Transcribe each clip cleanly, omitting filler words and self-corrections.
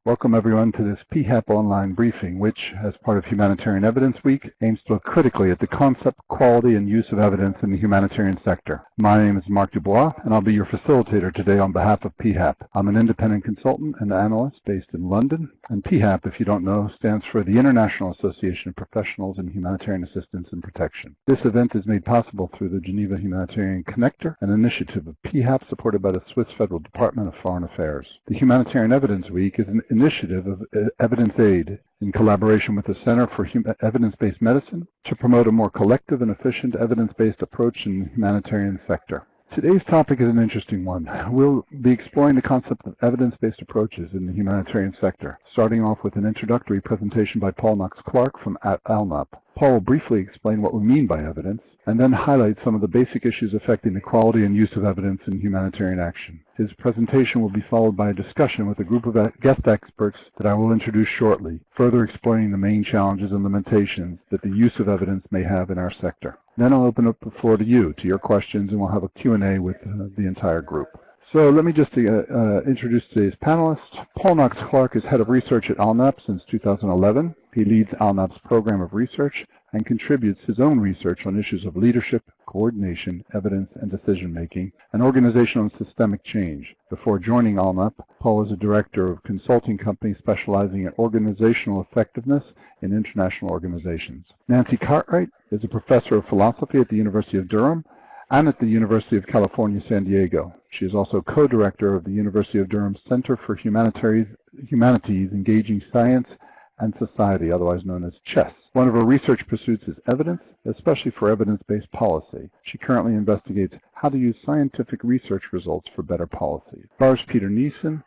Welcome everyone to this PHAP online briefing, which, as part of Humanitarian Evidence Week, aims to look critically at the concept, quality, and use of evidence in the humanitarian sector. My name is Marc Dubois, and I'll be your facilitator today on behalf of PHAP. I'm an independent consultant and analyst based in London, and PHAP, if you don't know, stands for the International Association of Professionals in Humanitarian Assistance and Protection. This event is made possible through the Geneva Humanitarian Connector, an initiative of PHAP supported by the Swiss Federal Department of Foreign Affairs. The Humanitarian Evidence Week is an initiative of Evidence Aid in collaboration with the Center for Evidence-Based Medicine to promote a more collective and efficient evidence-based approach in the humanitarian sector. Today's topic is an interesting one. We'll be exploring the concept of evidence-based approaches in the humanitarian sector, starting off with an introductory presentation by Paul Knox-Clark from ALNAP. Paul will briefly explain what we mean by evidence, and then highlight some of the basic issues affecting the quality and use of evidence in humanitarian action. His presentation will be followed by a discussion with a group of guest experts that I will introduce shortly, further explaining the main challenges and limitations that the use of evidence may have in our sector. Then I'll open up the floor to you, to your questions, and we'll have a Q&A with the entire group. So let me just introduce today's panelists. Paul Knox-Clark is head of research at ALNAP since 2011. He leads ALNAP's program of research and contributes his own research on issues of leadership, coordination, evidence, and decision-making, and organizational and systemic change. Before joining ALNAP, Paul was a director of consulting company specializing in organizational effectiveness in international organizations. Nancy Cartwright is a professor of philosophy at the University of Durham and at the University of California, San Diego. She is also co-director of the University of Durham's Center for Humanities Engaging Science and Society, otherwise known as CHESS. One of her research pursuits is evidence, especially for evidence-based policy. She currently investigates how to use scientific research results for better policy. Lars Peter Nielsen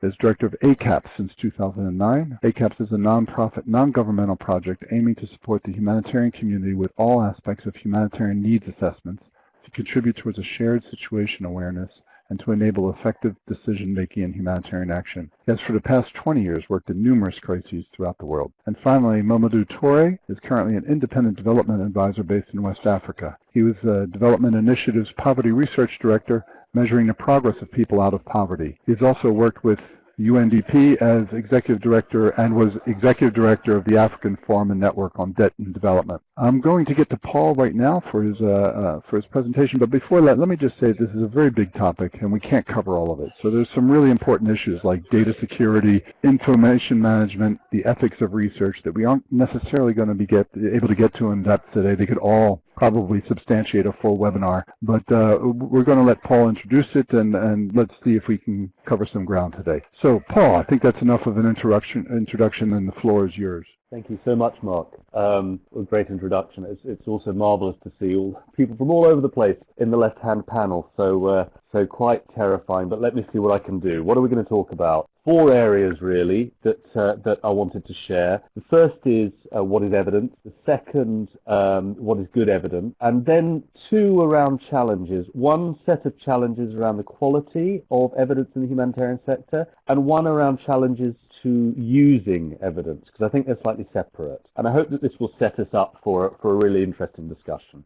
is director of Daycaps since 2009. Daycaps is a non-profit, non-governmental project aiming to support the humanitarian community with all aspects of humanitarian needs assessments, to contribute towards a shared situation awareness, and to enable effective decision-making in humanitarian action. He has for the past 20 years worked in numerous crises throughout the world. And finally, Mamadou Touré is currently an independent development advisor based in West Africa. He was the Development Initiative's Poverty Research Director, measuring the progress of people out of poverty. He's also worked with UNDP as executive director and was executive director of the African Forum and Network on Debt and Development. I'm going to get to Paul right now for his presentation, but before that, let me just say this is a very big topic and we can't cover all of it. So there's some really important issues like data security, information management, the ethics of research that we aren't necessarily going to be able to get to in depth today. They could all probably substantiate a full webinar, but we're going to let Paul introduce it, and let's see if we can cover some ground today. So, Paul, I think that's enough of an introduction, and the floor is yours. Thank you so much, Mark. A great introduction. It's also marvelous to see all people from all over the place in the left-hand panel, so quite terrifying, but let me see what I can do. What are we going to talk about? 4 areas, really, that I wanted to share. The first is what is evidence. The second, what is good evidence. And then 2 around challenges. 1 set of challenges around the quality of evidence in the humanitarian sector, and 1 around challenges to using evidence, because I think they're slightly separate. And I hope that this will set us up for a really interesting discussion.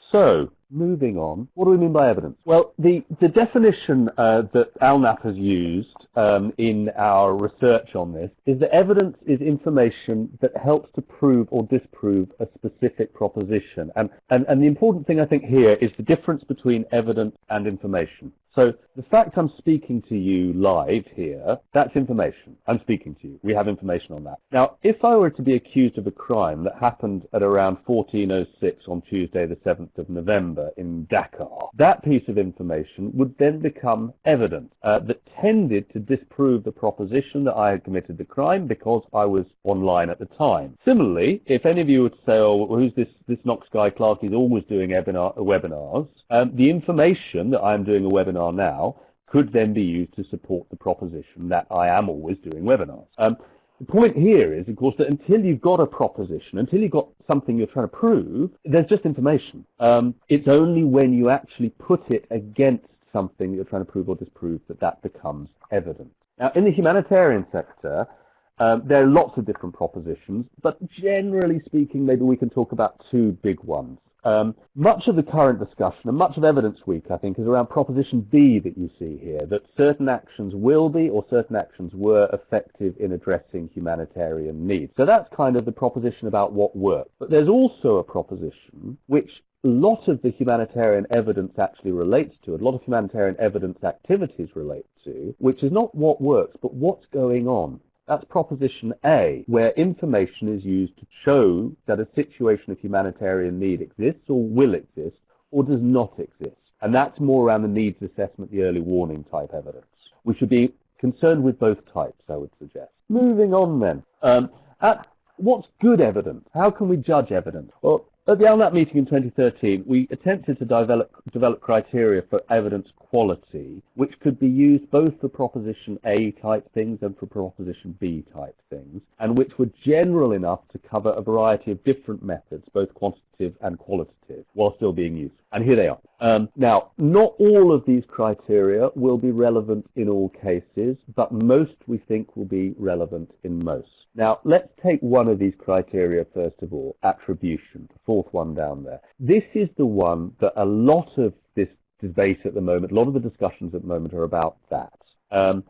So, moving on, what do we mean by evidence? Well, the definition that ALNAP has used in our research on this is that evidence is information that helps to prove or disprove a specific proposition. And the important thing I think here is the difference between evidence and information. So the fact I'm speaking to you live here, that's information. I'm speaking to you. We have information on that. Now, if I were to be accused of a crime that happened at around 14:06 on Tuesday the 7th of November in Dakar, that piece of information would then become evidence that tended to disprove the proposition that I had committed the crime because I was online at the time. Similarly, if any of you were to say, oh, well, who's this Knox guy Clark? He's always doing webinars. The information that I'm doing a webinar now could then be used to support the proposition that I am always doing webinars. The point here is, of course, that until you've got a proposition, until you've got something you're trying to prove, there's just information. It's only when you actually put it against something that you're trying to prove or disprove that becomes evidence. Now, in the humanitarian sector, there are lots of different propositions, but generally speaking, maybe we can talk about 2 big ones. Much of the current discussion and much of Evidence Week, I think, is around proposition B that you see here, that certain actions will be or certain actions were effective in addressing humanitarian needs. So that's kind of the proposition about what works. But there's also a proposition which a lot of the humanitarian evidence actually relates to, a lot of humanitarian evidence activities relate to, which is not what works, but what's going on. That's proposition A, where information is used to show that a situation of humanitarian need exists or will exist or does not exist. And that's more around the needs assessment, the early warning type evidence. We should be concerned with both types, I would suggest. Moving on then. What's good evidence? How can we judge evidence? Well, at the LNAP meeting in 2013, we attempted to develop criteria for evidence quality, which could be used both for proposition A type things and for proposition B type things, and which were general enough to cover a variety of different methods, both quantitative and qualitative, while still being used. And here they are. Now, not all of these criteria will be relevant in all cases, but most we think will be relevant in most. Now, let's take one of these criteria first of all, attribution, the fourth one down there. This is the one that a lot of this debate at the moment, a lot of the discussions at the moment are about that.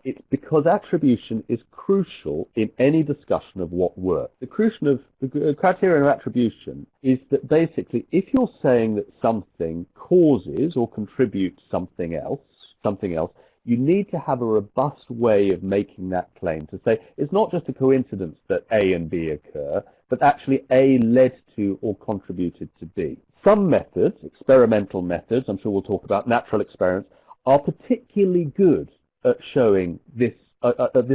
It's because attribution is crucial in any discussion of what works. The criterion of attribution is that basically if you're saying that something causes or contributes something else, you need to have a robust way of making that claim to say it's not just a coincidence that A and B occur, but actually A led to or contributed to B. Some methods, experimental methods, I'm sure we'll talk about natural experiments, are particularly good at showing this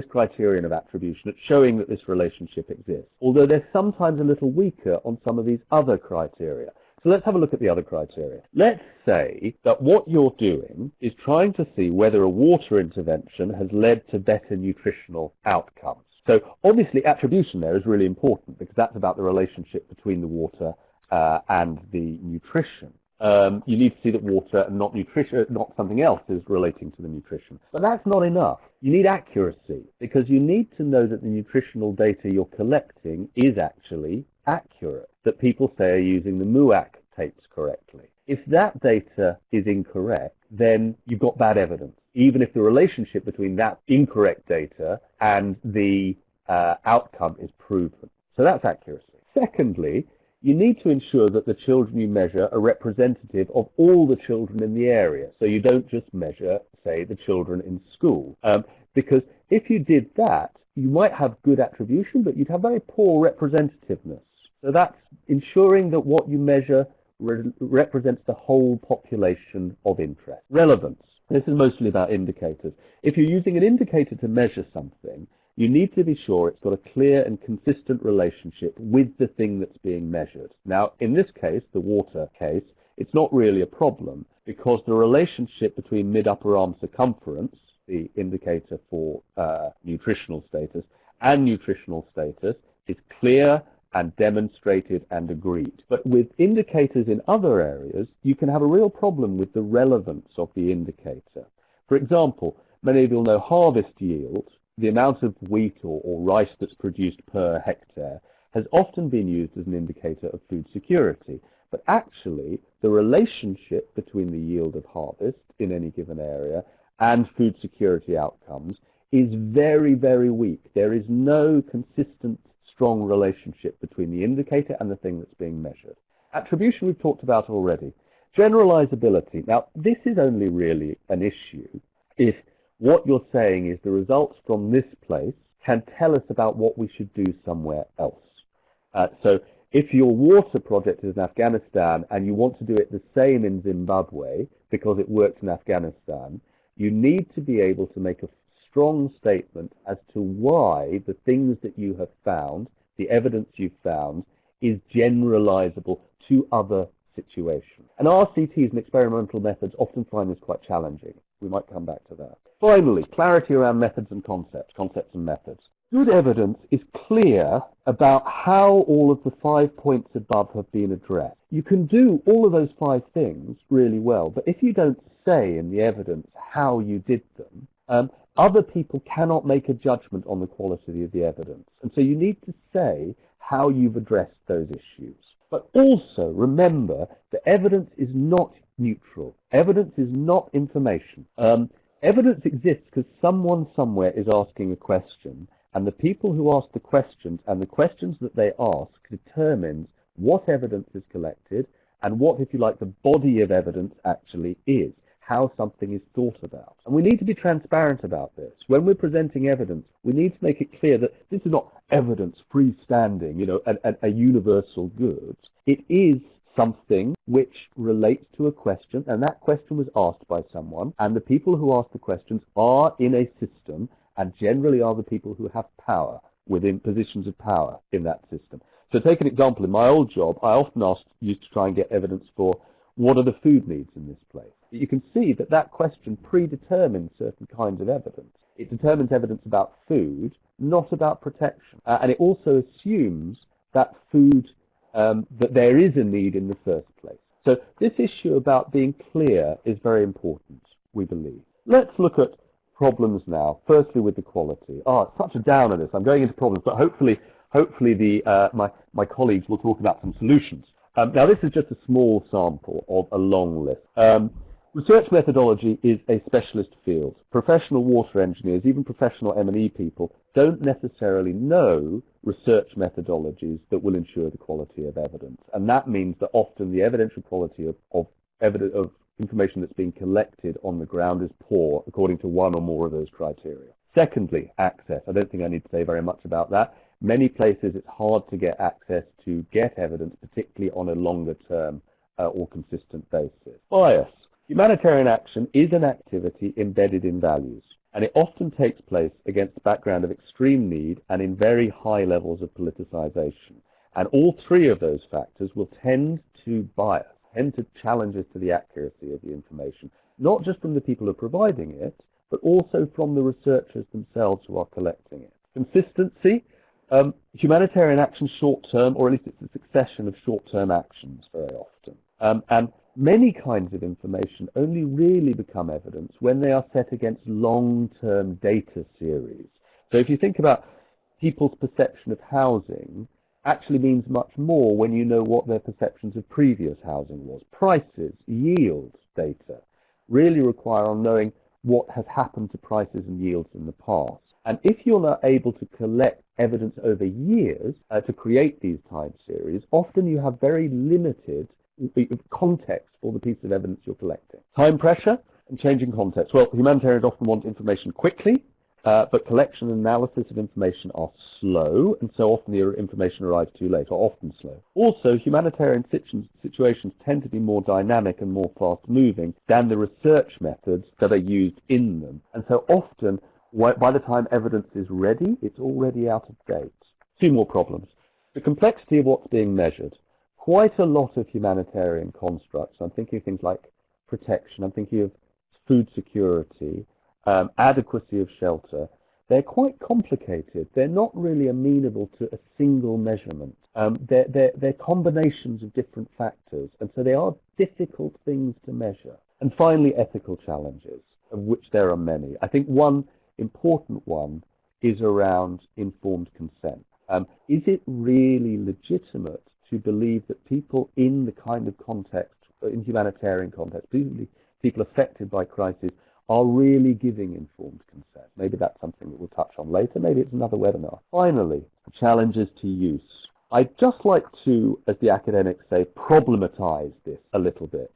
criterion of attribution, at showing that this relationship exists, although they're sometimes a little weaker on some of these other criteria. So let's have a look at the other criteria. Let's say that what you're doing is trying to see whether a water intervention has led to better nutritional outcomes. So obviously attribution there is really important because that's about the relationship between the water and the nutrition. You need to see that water and not nutrition, not something else is relating to the nutrition. But that's not enough. You need accuracy because you need to know that the nutritional data you're collecting is actually accurate, that people say are using the MUAC tapes correctly. If that data is incorrect, then you've got bad evidence, even if the relationship between that incorrect data and the outcome is proven. So that's accuracy. Secondly, you need to ensure that the children you measure are representative of all the children in the area. So you don't just measure, say, the children in school. Because if you did that, you might have good attribution, but you'd have very poor representativeness. So that's ensuring that what you measure represents the whole population of interest. Relevance. This is mostly about indicators. If you're using an indicator to measure something, you need to be sure it's got a clear and consistent relationship with the thing that's being measured. Now, in this case, the water case, it's not really a problem because the relationship between mid-upper arm circumference, the indicator for nutritional status, and nutritional status is clear and demonstrated and agreed. But with indicators in other areas, you can have a real problem with the relevance of the indicator. For example, many of you will know harvest yield, the amount of wheat or rice that's produced per hectare, has often been used as an indicator of food security. But actually, the relationship between the yield of harvest in any given area and food security outcomes is very, very weak. There is no consistent, strong relationship between the indicator and the thing that's being measured. Attribution we've talked about already. Generalizability. Now, this is only really an issue if what you're saying is the results from this place can tell us about what we should do somewhere else. So if your water project is in Afghanistan and you want to do it the same in Zimbabwe because it worked in Afghanistan, you need to be able to make a strong statement as to why the things that you have found, the evidence you've found, is generalizable to other situations. And RCTs and experimental methods often find this quite challenging. We might come back to that. Finally, clarity around methods and concepts and methods. Good evidence is clear about how all of the 5 points above have been addressed. You can do all of those 5 things really well, but if you don't say in the evidence how you did them, other people cannot make a judgment on the quality of the evidence. And so you need to say how you've addressed those issues. But also remember that evidence is not neutral. Evidence is not information. Evidence exists because someone somewhere is asking a question, and the people who ask the questions and the questions that they ask determines what evidence is collected and what, if you like, the body of evidence actually is, how something is thought about. And we need to be transparent about this. When we're presenting evidence, we need to make it clear that this is not evidence freestanding, a universal good. It is something which relates to a question, and that question was asked by someone, and the people who ask the questions are in a system and generally are the people who have power, within positions of power in that system. So take an example. In my old job, I often used to try and get evidence for what are the food needs in this place. But you can see that that question predetermines certain kinds of evidence. It determines evidence about food, not about protection. And it also assumes that food, that there is a need in the first place. So this issue about being clear is very important, we believe. Let's look at problems now, firstly with the quality. It's such a downer this. I'm going into problems, but hopefully my colleagues will talk about some solutions. Now this is just a small sample of a long list. Research methodology is a specialist field. Professional water engineers, even professional M&E people, don't necessarily know research methodologies that will ensure the quality of evidence. And that means that often the evidential quality of information that's being collected on the ground is poor, according to one or more of those criteria. Secondly, access. I don't think I need to say very much about that. Many places it's hard to get access to get evidence, particularly on a longer term or consistent basis. Bias. Humanitarian action is an activity embedded in values, and it often takes place against the background of extreme need and in very high levels of politicization. And all three of those factors will tend to bias, tend to challenge us to the accuracy of the information, not just from the people who are providing it, but also from the researchers themselves who are collecting it. Consistency. Humanitarian action short-term, or at least it's a succession of short-term actions very often. And many kinds of information only really become evidence when they are set against long-term data series. So if you think about people's perception of housing, actually means much more when you know what their perceptions of previous housing was. Prices, yield data really require on knowing what has happened to prices and yields in the past. And if you're not able to collect evidence over years to create these time series, often you have very limited context for the piece of evidence you're collecting. Time pressure and changing context. Well, humanitarians often want information quickly, but collection and analysis of information are slow, and so often the information arrives too late, or often slow. Also, humanitarian situations tend to be more dynamic and more fast-moving than the research methods that are used in them. And so often, by the time evidence is ready, it's already out of date. Two more problems. The complexity of what's being measured. Quite a lot of humanitarian constructs, I'm thinking of things like protection, I'm thinking of food security, adequacy of shelter, they're quite complicated. They're not really amenable to a single measurement. They're combinations of different factors, and so they are difficult things to measure. And finally, ethical challenges, of which there are many. I think one important one is around informed consent. Is it really legitimate to believe that people in the kind of context, in humanitarian context, people affected by crisis, are really giving informed consent? Maybe that's something that we'll touch on later. Maybe it's another webinar. Finally, challenges to use. I'd just like to, as the academics say, problematize this a little bit.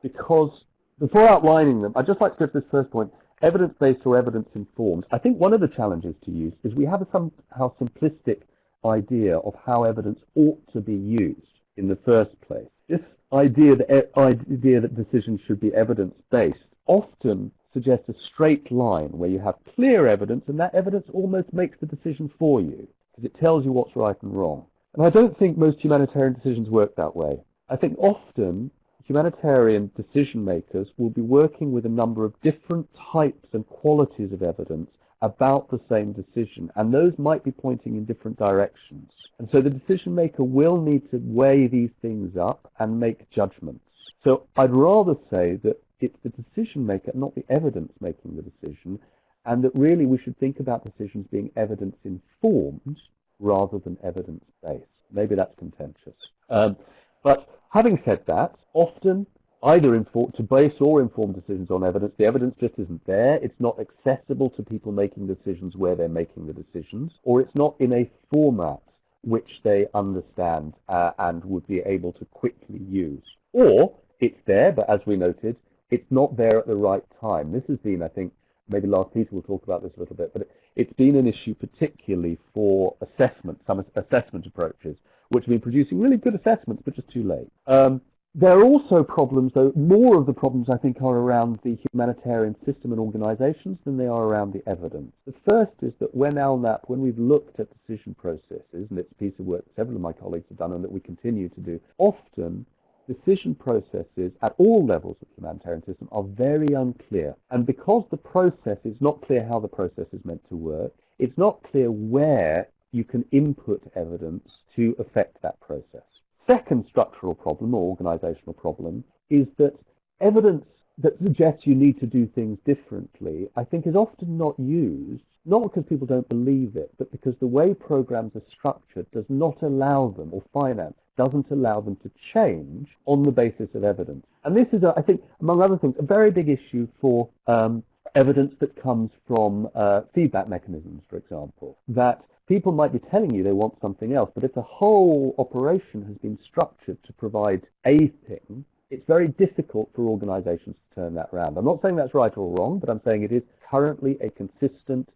Because before outlining them, I'd just like to go to this first point, evidence-based or evidence-informed. I think one of the challenges to use is we have a somehow simplistic idea of how evidence ought to be used in the first place. This idea that decisions should be evidence-based often suggests a straight line where you have clear evidence, and that evidence almost makes the decision for you, because it tells you what's right and wrong. And I don't think most humanitarian decisions work that way. I think often humanitarian decision makers will be working with a number of different types and qualities of evidence about the same decision, and those might be pointing in different directions. And so the decision maker will need to weigh these things up and make judgments. So I'd rather say that it's the decision maker, not the evidence making the decision, and that really we should think about decisions being evidence informed rather than evidence based. Maybe that's contentious. But having said that, often either to base or inform decisions on evidence, the evidence just isn't there. It's not accessible to people making decisions where they're making the decisions, or it's not in a format which they understand and would be able to quickly use. Or it's there, but as we noted, it's not there at the right time. This has been, I think, maybe Lars Peter will talk about this a little bit, but it's been an issue particularly for assessment, some assessment approaches, which have been producing really good assessments, but just too late. There are also problems, though, more of the problems, I think, are around the humanitarian system and organizations than they are around the evidence. The first is that when we've looked at decision processes, and it's a piece of work that several of my colleagues have done and that we continue to do, often decision processes at all levels of the humanitarian system are very unclear. And because the process is not clear how the process is meant to work, it's not clear where you can input evidence to affect that process. Second structural problem or organizational problem is that evidence that suggests you need to do things differently, I think, is often not used, not because people don't believe it, but because the way programs are structured does not allow them, or finance doesn't allow them to change on the basis of evidence. And this is, I think, among other things, a very big issue for evidence that comes from feedback mechanisms, for example, that people might be telling you they want something else, but if the whole operation has been structured to provide a thing, it's very difficult for organizations to turn that around. I'm not saying that's right or wrong, but I'm saying it is currently a consistent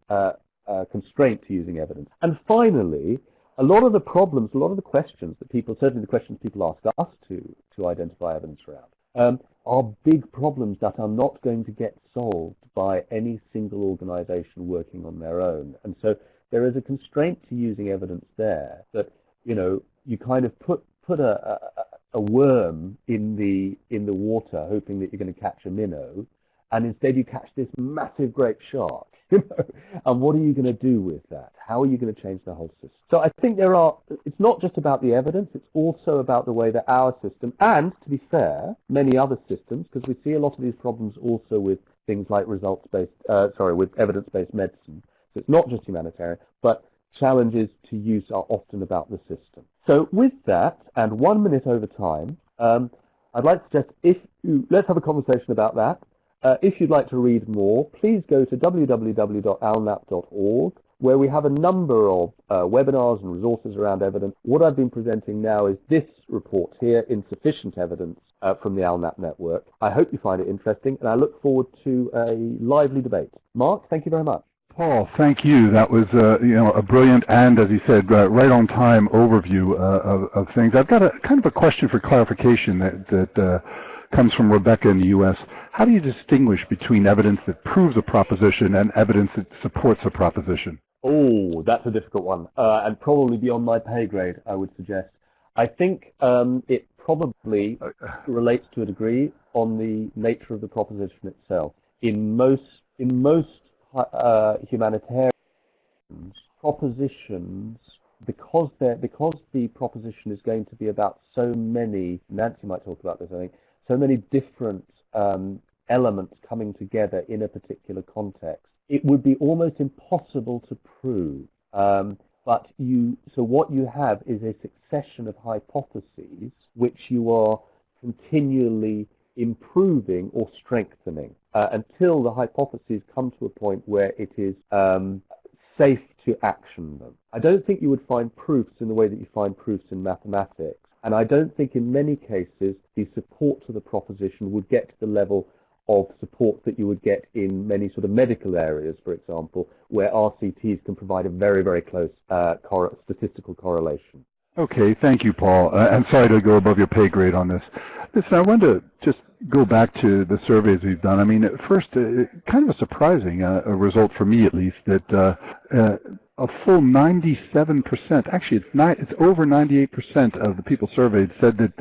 constraint to using evidence. And finally, a lot of the problems, a lot of the questions that people, certainly the questions people ask us to identify evidence around, are big problems that are not going to get solved by any single organization working on their own. And so there is a constraint to using evidence there that, you kind of put a worm in the water hoping that you're going to catch a minnow, and instead you catch this massive great shark. And what are you going to do with that? How are you going to change the whole system? So I think it's not just about the evidence, it's also about the way that our system, and to be fair, many other systems, because we see a lot of these problems also with things like with evidence-based medicine. So it's not just humanitarian, but challenges to use are often about the system. So with that, and 1 minute over time, I'd like to suggest let's have a conversation about that. If you'd like to read more, please go to www.alnap.org, where we have a number of webinars and resources around evidence. What I've been presenting now is this report here, Insufficient Evidence, from the ALNAP network. I hope you find it interesting, and I look forward to a lively debate. Mark, thank you very much. Paul, thank you. That was a brilliant and, as you said, right on time overview of things. I've got a kind of a question for clarification that comes from Rebecca in the U.S. How do you distinguish between evidence that proves a proposition and evidence that supports a proposition? Oh, that's a difficult one, and probably beyond my pay grade, I would suggest. I think it probably relates to a degree on the nature of the proposition itself. In most humanitarian propositions, because the proposition is going to be about so many, Nancy might talk about this, I think, so many different elements coming together in a particular context, it would be almost impossible to prove. So what you have is a succession of hypotheses which you are continually improving or strengthening until the hypotheses come to a point where it is safe to action them. I don't think you would find proofs in the way that you find proofs in mathematics, and I don't think in many cases the support to the proposition would get to the level of support that you would get in many sort of medical areas, for example, where RCTs can provide a very, very close statistical correlation. Okay, thank you, Paul. I'm sorry to go above your pay grade on this. Listen, I wanted to just go back to the surveys we've done. I mean, at first, kind of a surprising result for me, at least, that a full 97%, actually it's over 98% of the people surveyed said that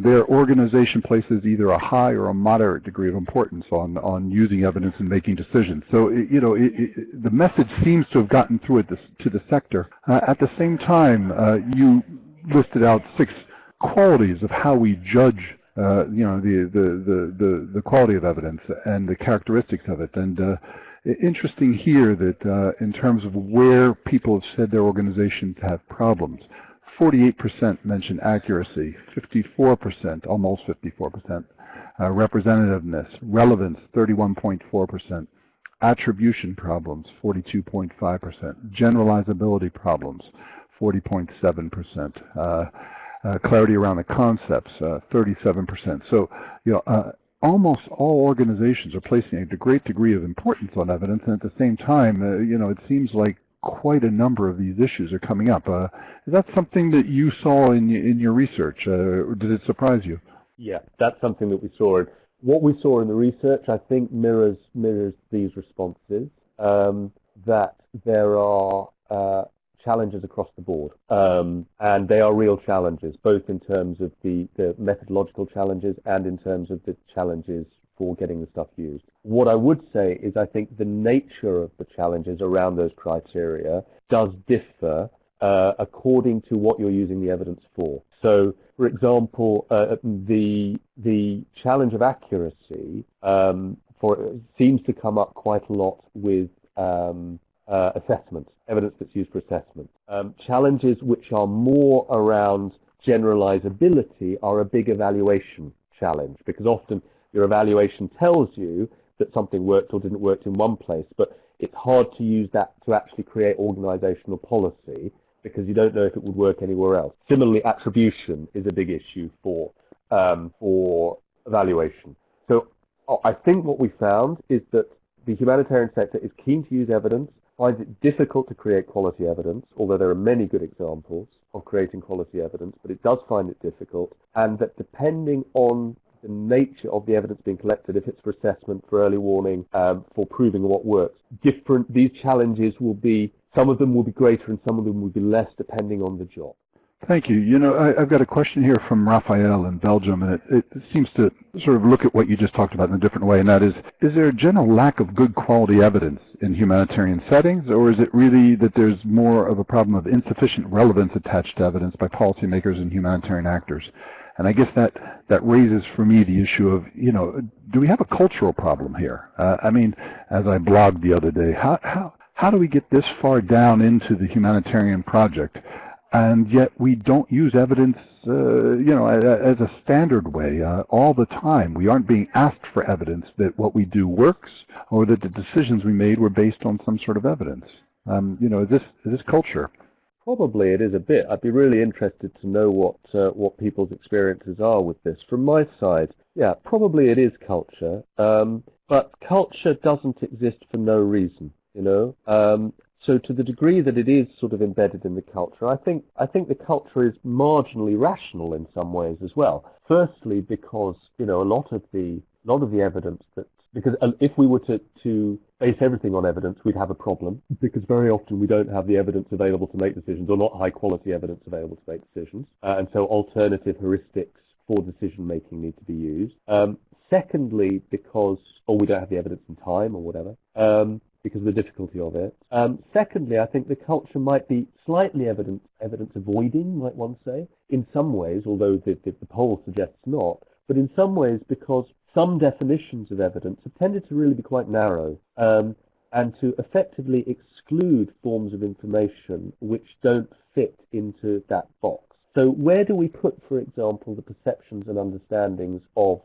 their organization places either a high or a moderate degree of importance on using evidence and making decisions. So, the message seems to have gotten through to the sector. At the same time, you listed out 6 qualities of how we judge the quality of evidence and the characteristics of it. And interesting here that in terms of where people have said their organizations have problems, 48% mention accuracy, 54%, almost 54%, representativeness, relevance, 31.4%, attribution problems, 42.5%, generalizability problems, 40.7%, clarity around the concepts, 37%. So, almost all organizations are placing a great degree of importance on evidence, and at the same time, it seems like quite a number of these issues are coming up. Is that something that you saw in your research, or did it surprise you? Yeah, that's something that we saw. And what we saw in the research, I think, mirrors these responses, that there are challenges across the board, and they are real challenges, both in terms of the methodological challenges and in terms of the challenges for getting the stuff used. What I would say is I think the nature of the challenges around those criteria does differ according to what you're using the evidence for. So, for example, the challenge of accuracy seems to come up quite a lot with assessment, evidence that's used for assessment. Challenges which are more around generalizability are a big evaluation challenge, because often your evaluation tells you that something worked or didn't work in one place, but it's hard to use that to actually create organizational policy because you don't know if it would work anywhere else. Similarly, attribution is a big issue for evaluation. So I think what we found is that the humanitarian sector is keen to use evidence, finds it difficult to create quality evidence, although there are many good examples of creating quality evidence, but it does find it difficult, and that depending on the nature of the evidence being collected, if it's for assessment, for early warning, for proving what works, these challenges will be, some of them will be greater and some of them will be less depending on the job. Thank you. I've got a question here from Raphael in Belgium, and it seems to sort of look at what you just talked about in a different way, and that is there a general lack of good quality evidence in humanitarian settings, or is it really that there's more of a problem of insufficient relevance attached to evidence by policymakers and humanitarian actors? And I guess that raises for me the issue of, do we have a cultural problem here? I mean, as I blogged the other day, how do we get this far down into the humanitarian project, and yet we don't use evidence, as a standard way all the time? We aren't being asked for evidence that what we do works, or that the decisions we made were based on some sort of evidence. Is this culture? Probably it is a bit. I'd be really interested to know what people's experiences are with this. From my side, yeah, probably it is culture, but culture doesn't exist for no reason, So to the degree that it is sort of embedded in the culture, I think the culture is marginally rational in some ways as well. Firstly, because a lot of the evidence because if we were to base everything on evidence, we'd have a problem, because very often we don't have the evidence available to make decisions, or not high quality evidence available to make decisions, and so alternative heuristics for decision making need to be used. Secondly, because we don't have the evidence in time or whatever. Because of the difficulty of it. Secondly, I think the culture might be slightly evidence avoiding, might one say, in some ways, although the poll suggests not, but in some ways because some definitions of evidence have tended to really be quite narrow, and to effectively exclude forms of information which don't fit into that box. So where do we put, for example, the perceptions and understandings of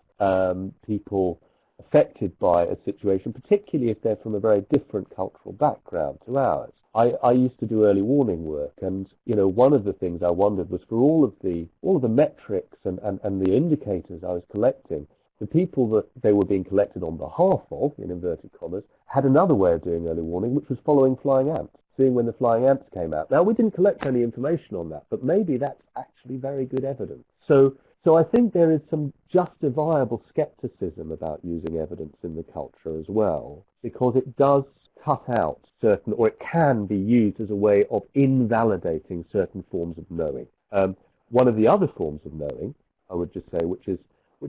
people affected by a situation, particularly if they're from a very different cultural background to ours? I used to do early warning work, and one of the things I wondered was, for all of the metrics and the indicators I was collecting, the people that they were being collected on behalf of, in inverted commas, had another way of doing early warning, which was following flying ants, seeing when the flying ants came out. Now, we didn't collect any information on that, but maybe that's actually very good evidence. So I think there is some justifiable skepticism about using evidence in the culture as well, because it does cut out certain, or it can be used as a way of invalidating certain forms of knowing. One of the other forms of knowing, I would just say, which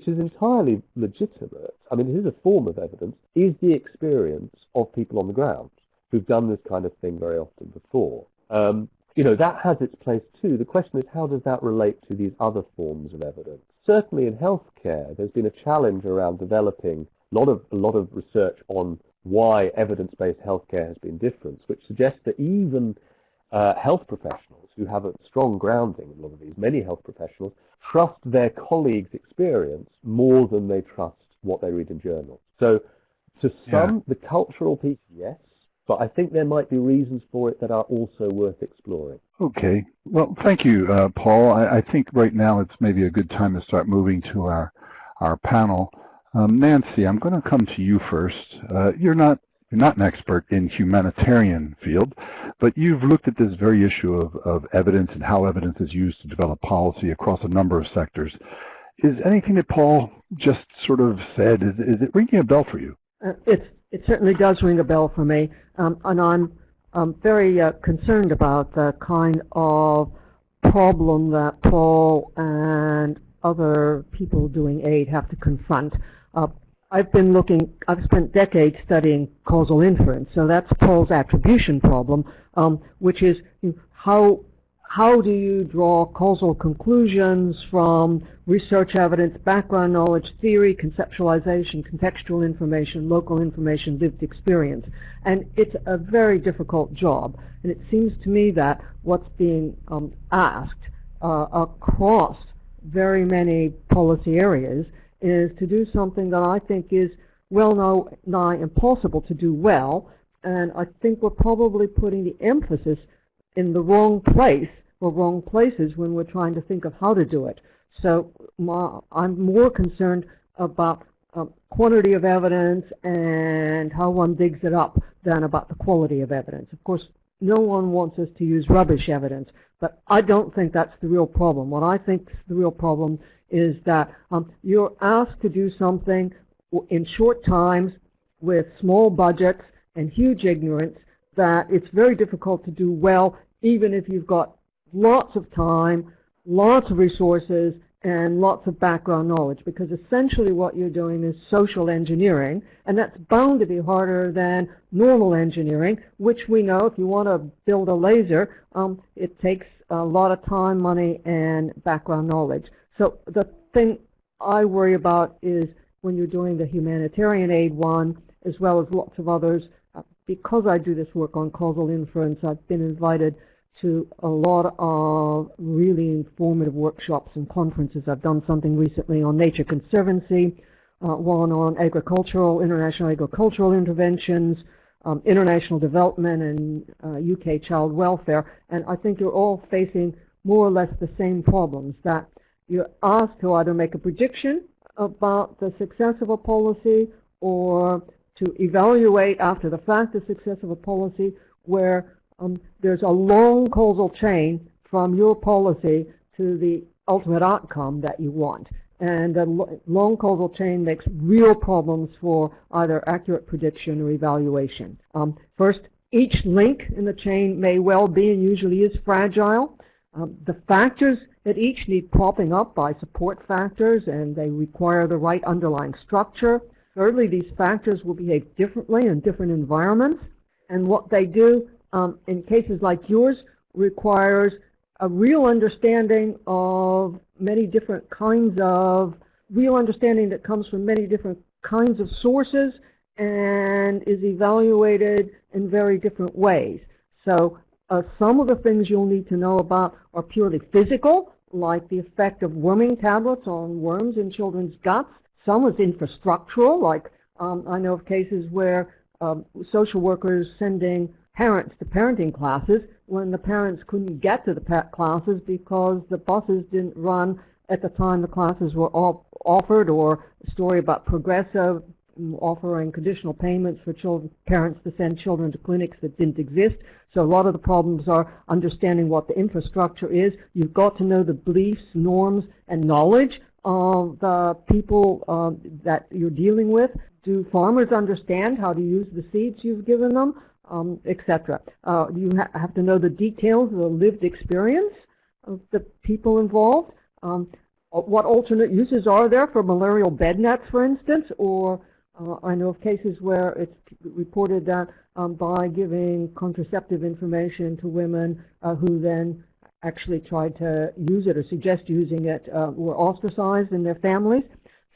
is entirely legitimate, I mean, it is a form of evidence, is the experience of people on the ground who've done this kind of thing very often before. That has its place too. The question is, how does that relate to these other forms of evidence? Certainly in healthcare, there's been a challenge around developing a lot of research on why evidence-based healthcare has been different, which suggests that even health professionals who have a strong grounding in a lot of these, many health professionals, trust their colleagues' experience more than they trust what they read in journals. So to some, the cultural piece, yes, but I think there might be reasons for it that are also worth exploring. Okay. Well, thank you, Paul. I think right now it's maybe a good time to start moving to our panel. Nancy, I'm going to come to you first. You're not an expert in humanitarian field, but you've looked at this very issue of evidence and how evidence is used to develop policy across a number of sectors. Is anything that Paul just sort of said, is it ringing a bell for you? It certainly does ring a bell for me, and I'm very concerned about the kind of problem that Paul and other people doing aid have to confront. I've spent decades studying causal inference, so that's Paul's attribution problem, which is how do you draw causal conclusions from research evidence, background knowledge, theory, conceptualization, contextual information, local information, lived experience. And it's a very difficult job. And it seems to me that what's being asked across very many policy areas is to do something that I think is well nigh impossible to do well. And I think we're probably putting the emphasis in the wrong place or wrong places when we're trying to think of how to do it. So I'm more concerned about quantity of evidence and how one digs it up than about the quality of evidence. Of course, no one wants us to use rubbish evidence, but I don't think that's the real problem. What I think is the real problem is that you're asked to do something in short times with small budgets and huge ignorance that it's very difficult to do well, even if you've got lots of time, lots of resources, and lots of background knowledge, because essentially what you're doing is social engineering, and that's bound to be harder than normal engineering, which we know if you want to build a laser, it takes a lot of time, money, and background knowledge. So the thing I worry about is when you're doing the humanitarian aid one, as well as lots of others, because I do this work on causal inference, I've been invited to a lot of really informative workshops and conferences. I've done something recently on Nature Conservancy, one on international agricultural interventions, international development, and UK child welfare. And I think you're all facing more or less the same problems, that you're asked to either make a prediction about the success of a policy or to evaluate after the fact the success of a policy, where there's a long causal chain from your policy to the ultimate outcome that you want. And the long causal chain makes real problems for either accurate prediction or evaluation. First, each link in the chain may well be and usually is fragile. The factors at each need propping up by support factors, and they require the right underlying structure. Thirdly, these factors will behave differently in different environments, and what they do in cases like yours requires a real understanding of many different kinds of, real understanding that comes from many different kinds of sources and is evaluated in very different ways. So some of the things you'll need to know about are purely physical, like the effect of worming tablets on worms in children's guts. Some is infrastructural, like I know of cases where social workers sending parents to parenting classes when the parents couldn't get to the classes because the buses didn't run at the time the classes were offered, or a story about Progressive offering conditional payments for parents to send children to clinics that didn't exist. So a lot of the problems are understanding what the infrastructure is. You've got to know the beliefs, norms, and knowledge of the people that you're dealing with. Do farmers understand how to use the seeds you've given them? Etc. You have to know the details of the lived experience of the people involved. What alternate uses are there for malarial bed nets, for instance? Or I know of cases where it's reported that by giving contraceptive information to women who then actually tried to use it or suggest using it were ostracized in their families.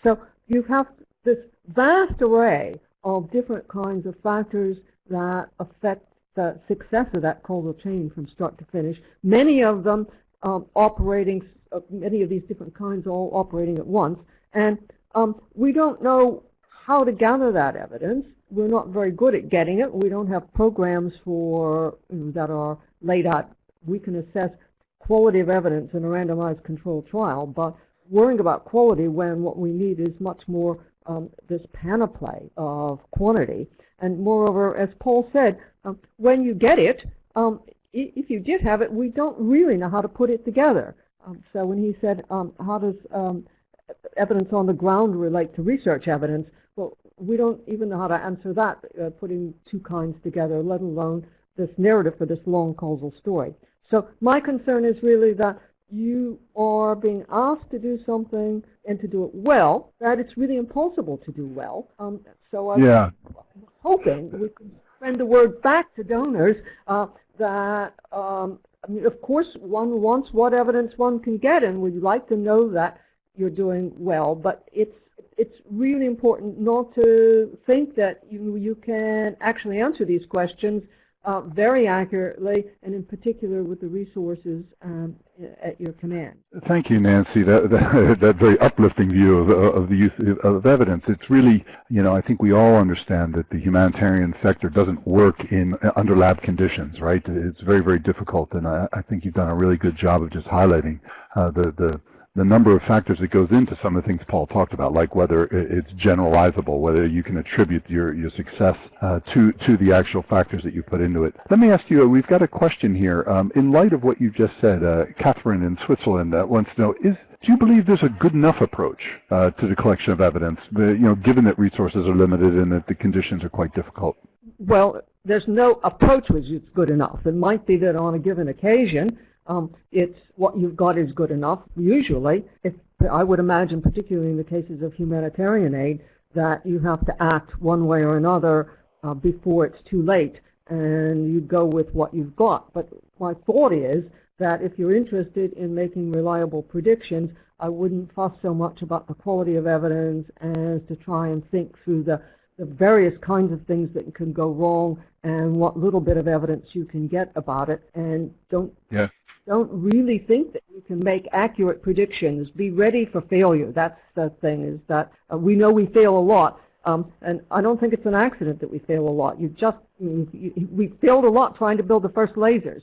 So you have this vast array of different kinds of factors that affect the success of that causal chain from start to finish. Many of them many of these different kinds all operating at once. And we don't know how to gather that evidence. We're not very good at getting it. We don't have programs that are laid out. We can assess quality of evidence in a randomized controlled trial, but worrying about quality when what we need is much more this panoply of quantity. And moreover, as Paul said, when you get it, if you did have it, we don't really know how to put it together. So when he said, how does evidence on the ground relate to research evidence? Well, we don't even know how to answer that, putting two kinds together, let alone this narrative for this long causal story. So my concern is really that you are being asked to do something and to do it well, that it's really impossible to do well. So I'm hoping we can send the word back to donors that, I mean, of course, one wants what evidence one can get, and we'd like to know that you're doing well, but it's really important not to think that you can actually answer these questions very accurately, and in particular with the resources at your command. Thank you, Nancy. That very uplifting view of the use of evidence. It's really, I think we all understand that the humanitarian sector doesn't work under lab conditions, right? It's very, very difficult, and I think you've done a really good job of just highlighting the number of factors that goes into some of the things Paul talked about, like whether it's generalizable, whether you can attribute your success to the actual factors that you put into it. Let me ask you, we've got a question here. In light of what you just said, Catherine in Switzerland wants to know, do you believe there's a good enough approach to the collection of evidence, given that resources are limited and that the conditions are quite difficult? Well, there's no approach which is good enough. It might be that on a given occasion, it's what you've got is good enough. Usually, I would imagine, particularly in the cases of humanitarian aid, that you have to act one way or another before it's too late, and you go with what you've got. But my thought is that if you're interested in making reliable predictions, I wouldn't fuss so much about the quality of evidence as to try and think through the various kinds of things that can go wrong and what little bit of evidence you can get about it, and don't really think that you can make accurate predictions. Be ready for failure. That's the thing, is that we know we fail a lot, and I don't think it's an accident that we fail a lot. We failed a lot trying to build the first lasers.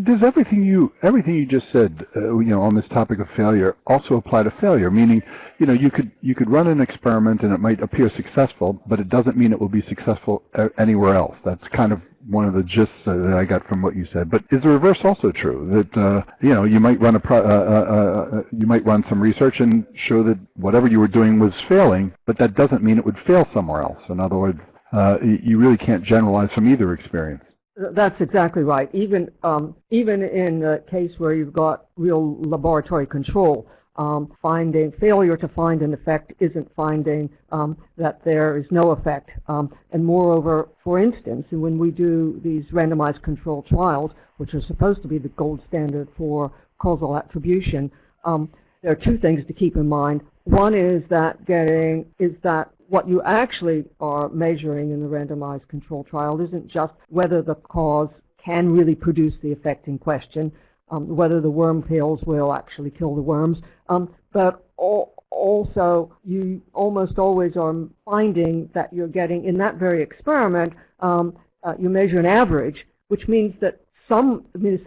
Does everything you just said, on this topic of failure, also apply to failure? Meaning, you could run an experiment and it might appear successful, but it doesn't mean it will be successful anywhere else. That's kind of one of the gists that I got from what you said. But is the reverse also true? That you might run some research and show that whatever you were doing was failing, but that doesn't mean it would fail somewhere else. In other words, you really can't generalize from either experience. That's exactly right. Even in a case where you've got real laboratory control, failure to find an effect isn't finding that there is no effect. And moreover, for instance, when we do these randomized controlled trials, which are supposed to be the gold standard for causal attribution, there are two things to keep in mind. One is that what you actually are measuring in the randomized control trial isn't just whether the cause can really produce the effect in question, whether the worm pills will actually kill the worms, but also you almost always are finding that you're getting, in that very experiment, you measure an average, which means that so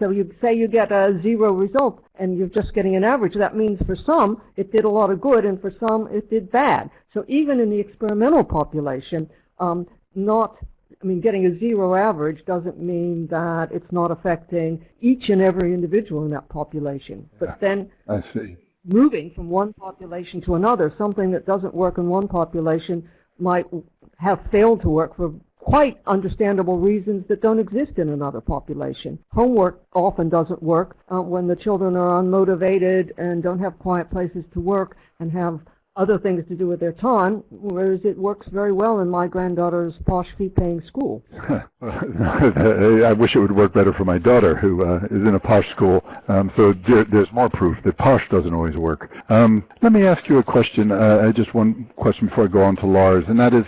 you say you get a 0 result and you're just getting an average. That means for some it did a lot of good and for some it did bad. So even in the experimental population, getting a 0 average doesn't mean that it's not affecting each and every individual in that population. But then I see. Moving from one population to another, something that doesn't work in one population might have failed to work for quite understandable reasons that don't exist in another population. Homework often doesn't work when the children are unmotivated and don't have quiet places to work and have other things to do with their time, whereas it works very well in my granddaughter's posh fee-paying school. I wish it would work better for my daughter, who is in a posh school. So there's more proof that posh doesn't always work. Let me ask you a question, just one question before I go on to Lars, and that is,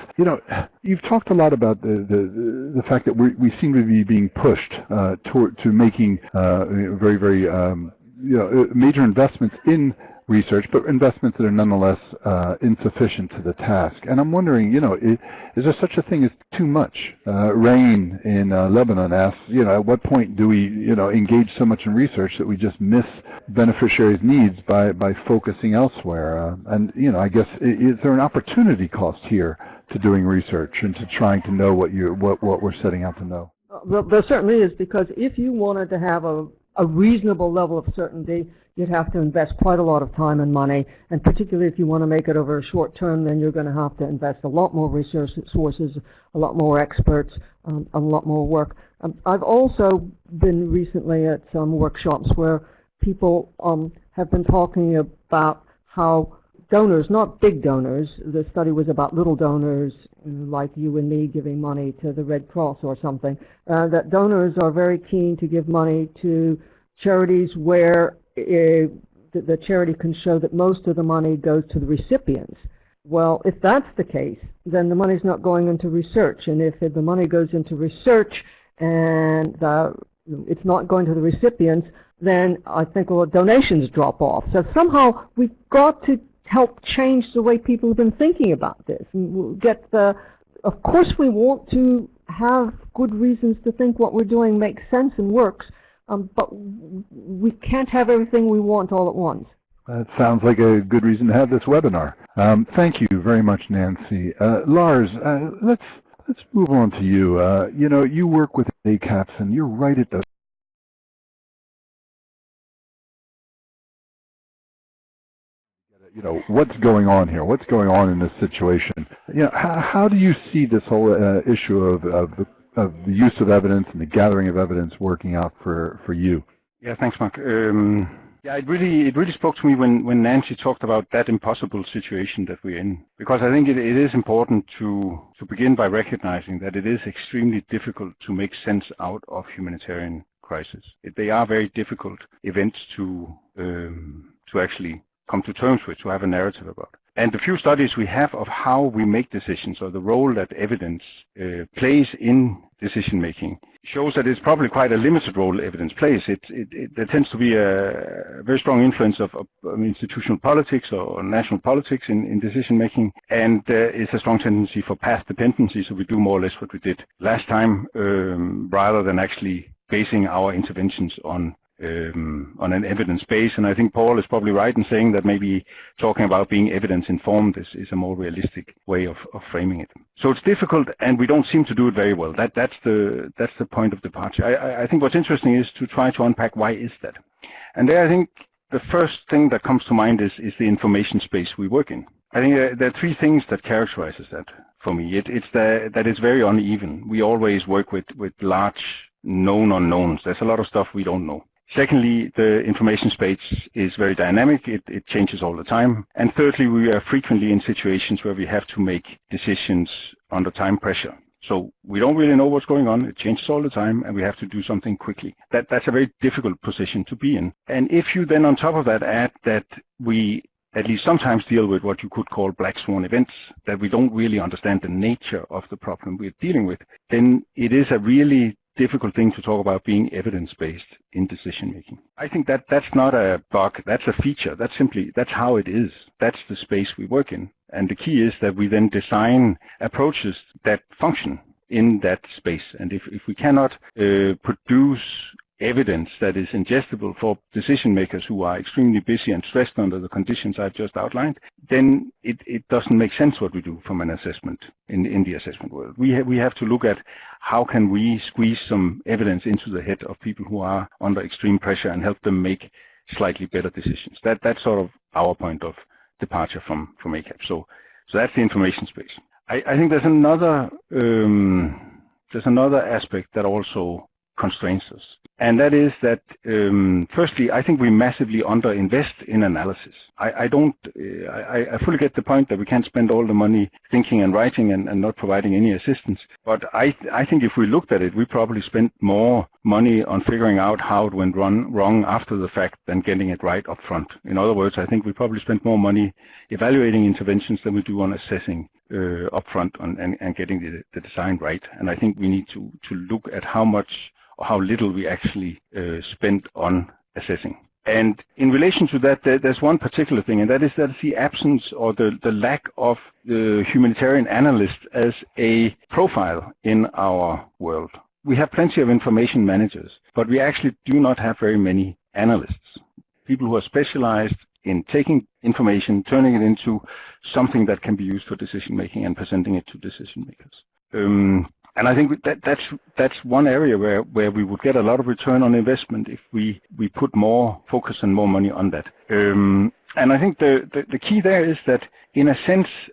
you've talked a lot about the fact that we seem to be being pushed to making very, very major investments in research, but investments that are nonetheless insufficient to the task. And I'm wondering, is there such a thing as too much? Rain in Lebanon asks, at what point do we, engage so much in research that we just miss beneficiaries' needs by focusing elsewhere? And I guess, is there an opportunity cost here to doing research and to trying to know what we're setting out to know? Well, there certainly is, because if you wanted to have a reasonable level of certainty, you'd have to invest quite a lot of time and money, and particularly if you want to make it over a short term, then you're going to have to invest a lot more research sources, a lot more experts, a lot more work. I've also been recently at some workshops where people have been talking about how donors, not big donors, the study was about little donors like you and me giving money to the Red Cross or something, that donors are very keen to give money to charities where the charity can show that most of the money goes to the recipients. Well, if that's the case, then the money's not going into research, and if the money goes into research and it's not going to the recipients, then I think donations drop off. So somehow we've got to help change the way people have been thinking about this. And of course we want to have good reasons to think what we're doing makes sense and works, but we can't have everything we want all at once. That sounds like a good reason to have this webinar. Thank you very much, Nancy. Lars, let's move on to you. You work with Daycaps, and you're right at the what's going on here? What's going on in this situation? How do you see this whole issue of the use of evidence and the gathering of evidence working out for you? Yeah, thanks, Mark. Yeah, it really spoke to me when Nancy talked about that impossible situation that we're in, because I think it is important to begin by recognizing that it is extremely difficult to make sense out of humanitarian crisis. They are very difficult events to actually come to terms with, to have a narrative about. And the few studies we have of how we make decisions, or the role that evidence plays in decision making, shows that it's probably quite a limited role evidence plays. There tends to be a very strong influence of institutional politics or national politics in decision making, and it's a strong tendency for path dependency, so we do more or less what we did last time, rather than actually basing our interventions on an evidence base. And I think Paul is probably right in saying that maybe talking about being evidence informed is a more realistic way of framing it. So it's difficult, and we don't seem to do it very well. That's the point of departure. I think what's interesting is to try to unpack why is that. And there I think the first thing that comes to mind is the information space we work in. I think there are three things that characterizes that for me. It's that it's very uneven. We always work with large known unknowns. There's a lot of stuff we don't know. Secondly, the information space is very dynamic. It changes all the time. And thirdly, we are frequently in situations where we have to make decisions under time pressure. So we don't really know what's going on. It changes all the time, and we have to do something quickly. That's a very difficult position to be in. And if you then on top of that add that we at least sometimes deal with what you could call black swan events, that we don't really understand the nature of the problem we're dealing with, then it is a really difficult thing to talk about being evidence-based in decision-making. I think that's not a bug, that's a feature. That's how it is. That's the space we work in. And the key is that we then design approaches that function in that space. And if we cannot produce evidence that is ingestible for decision makers who are extremely busy and stressed under the conditions I've just outlined, then it doesn't make sense what we do from an assessment in the assessment world. We have to look at how can we squeeze some evidence into the head of people who are under extreme pressure and help them make slightly better decisions. That's sort of our point of departure from ACAP. So that's the information space. I think there's another aspect that also constrains us. And that is that, firstly, I think we massively underinvest in analysis. I fully get the point that we can't spend all the money thinking and writing and not providing any assistance. But I think if we looked at it, we probably spent more money on figuring out how it went wrong after the fact than getting it right up front. In other words, I think we probably spent more money evaluating interventions than we do on assessing upfront and getting the design right. And I think we need to look at how much or how little we actually spend on assessing. And in relation to that, there's one particular thing, and that is the absence or the lack of the humanitarian analyst as a profile in our world. We have plenty of information managers, but we actually do not have very many analysts, people who are specialized in taking information, turning it into something that can be used for decision making and presenting it to decision makers. And I think that's one area where we would get a lot of return on investment if we put more focus and more money on that. And I think the key there is that, in a sense,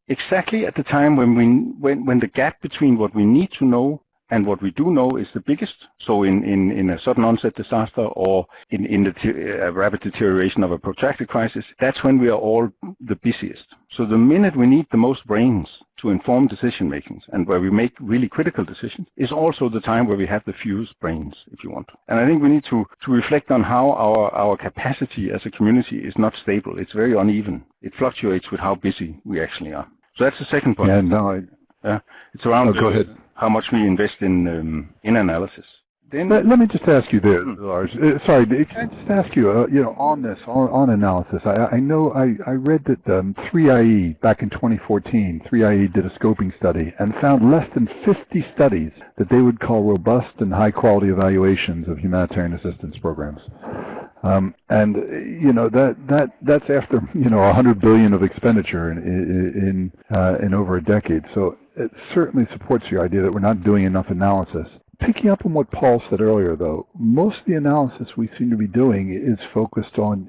exactly at the time when the gap between what we need to know and what we do know is the biggest, so in a sudden onset disaster or in the rapid deterioration of a protracted crisis, that's when we are all the busiest. So the minute we need the most brains to inform decision makings and where we make really critical decisions is also the time where we have the fewest brains, if you want. And I think we need to reflect on how our capacity as a community is not stable. It's very uneven. It fluctuates with how busy we actually are. So that's the second point. Yeah, no, it's around go ahead. How much we invest in analysis. Then let me just ask you this, Lars. Sorry, can I just ask you, on analysis? I know I read that 3IE back in 2014, 3IE did a scoping study and found less than 50 studies that they would call robust and high-quality evaluations of humanitarian assistance programs. And that's after $100 billion of expenditure in over a decade. So it certainly supports your idea that we're not doing enough analysis. Picking up on what Paul said earlier, though, most of the analysis we seem to be doing is focused on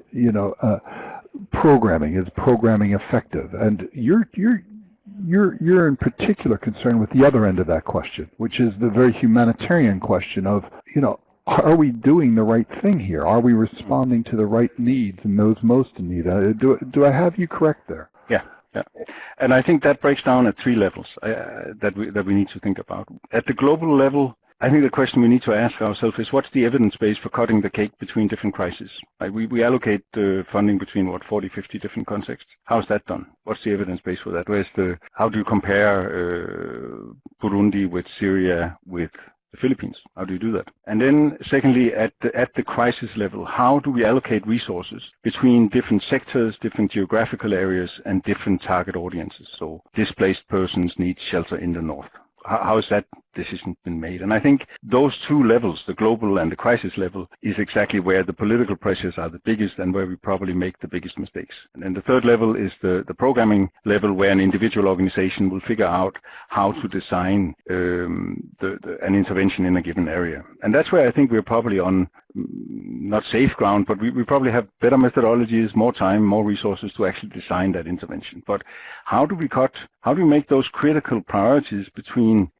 programming. Is programming effective? And you're in particular concerned with the other end of that question, which is the very humanitarian question of are we doing the right thing here? Are we responding to the right needs and those most in need? Do I have you correct there? Yeah. And I think that breaks down at three levels that we need to think about. At the global level, I think the question we need to ask ourselves is, what's the evidence base for cutting the cake between different crises? We allocate funding between 40, 50 different contexts. How's that done? What's the evidence base for that? How do you compare Burundi with Syria with the Philippines? How do you do that? And then secondly, at the crisis level, how do we allocate resources between different sectors, different geographical areas, and different target audiences? So displaced persons need shelter in the north. How has that decision been made? And I think those two levels, the global and the crisis level, is exactly where the political pressures are the biggest and where we probably make the biggest mistakes. And then the third level is the programming level, where an individual organization will figure out how to design an intervention in a given area. And that's where I think we're probably on not safe ground, but we probably have better methodologies, more time, more resources to actually design that intervention. But how do we make those critical priorities between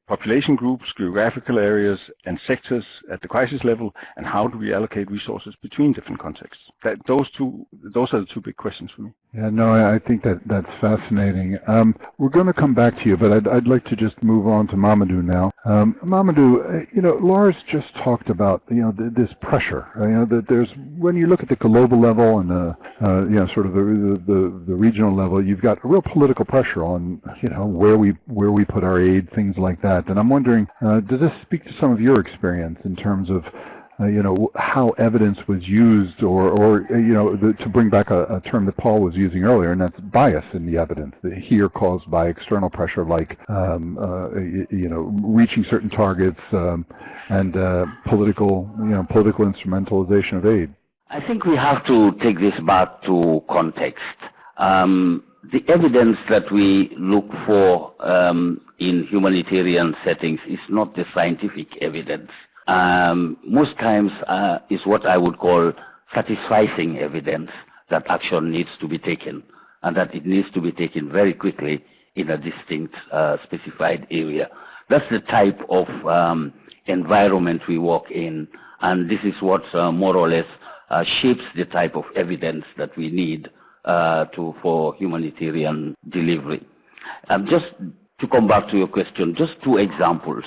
population groups, geographical areas, and sectors at the crisis level, and how do we allocate resources between different contexts? Those are the two big questions for me. Yeah, no, I think that's fascinating. We're going to come back to you, but I'd like to just move on to Mamadou now. Mamadou, Lars just talked about this pressure. That there's, when you look at the global level and sort of the regional level, you've got a real political pressure on where we put our aid, things like that. And I'm wondering, does this speak to some of your experience in terms of how evidence was used, or to bring back a term that Paul was using earlier, and that's bias in the evidence, here caused by external pressure, like reaching certain targets and political instrumentalization of aid. I think we have to take this back to context. The evidence that we look for in humanitarian settings is not the scientific evidence. Most times is what I would call satisficing evidence that action needs to be taken, and that it needs to be taken very quickly in a distinct specified area. That's the type of environment we work in, and this is what more or less shapes the type of evidence that we need for humanitarian delivery. Just to come back to your question, just two examples.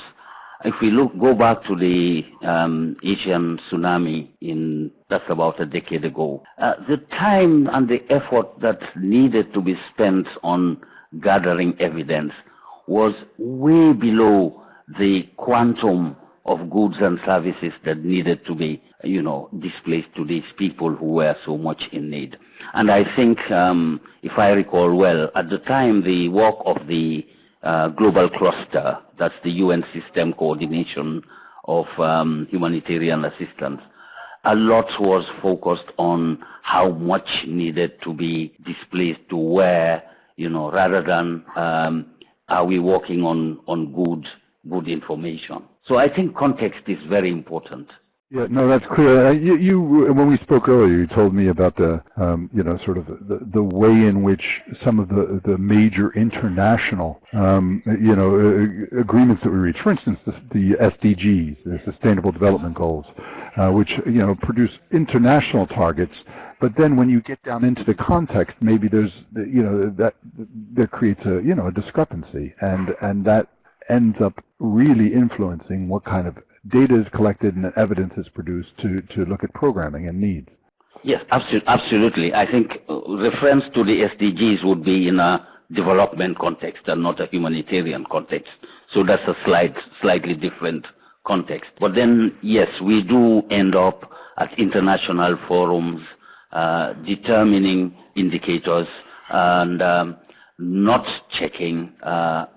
If we go back to the Asian tsunami that's about a decade ago, the time and the effort that needed to be spent on gathering evidence was way below the quantum of goods and services that needed to be, displaced to these people who were so much in need. And I think, if I recall well, at the time the work of the global cluster, that's the UN system coordination of humanitarian assistance, a lot was focused on how much needed to be displaced to where, rather than are we working on good information. So I think context is very important. Yeah, no, that's clear. You when we spoke earlier, you told me about the, sort of the way in which some of the major international, agreements that we reach, for instance, the SDGs, the Sustainable Development Goals, which, produce international targets. But then when you get down into the context, maybe there's, that creates a discrepancy, and that ends up really influencing what kind of data is collected and evidence is produced to look at programming and needs. Yes, absolutely. I think reference to the SDGs would be in a development context and not a humanitarian context. So that's a slightly different context. But then, yes, we do end up at international forums determining indicators and not checking a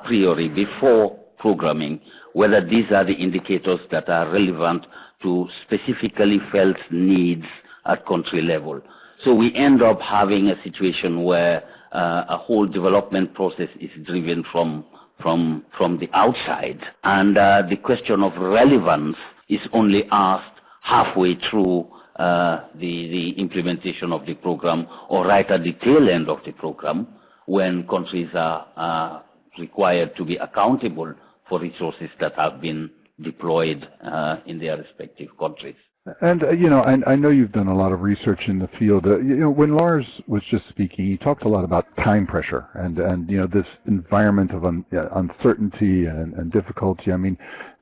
priori before programming whether these are the indicators that are relevant to specifically felt needs at country level. So we end up having a situation where a whole development process is driven from the outside, and the question of relevance is only asked halfway through the implementation of the program, or right at the tail end of the program, when countries are required to be accountable for resources that have been deployed in their respective countries. And, I know you've done a lot of research in the field. When Lars was just speaking, he talked a lot about time pressure and this environment of uncertainty and difficulty. I mean,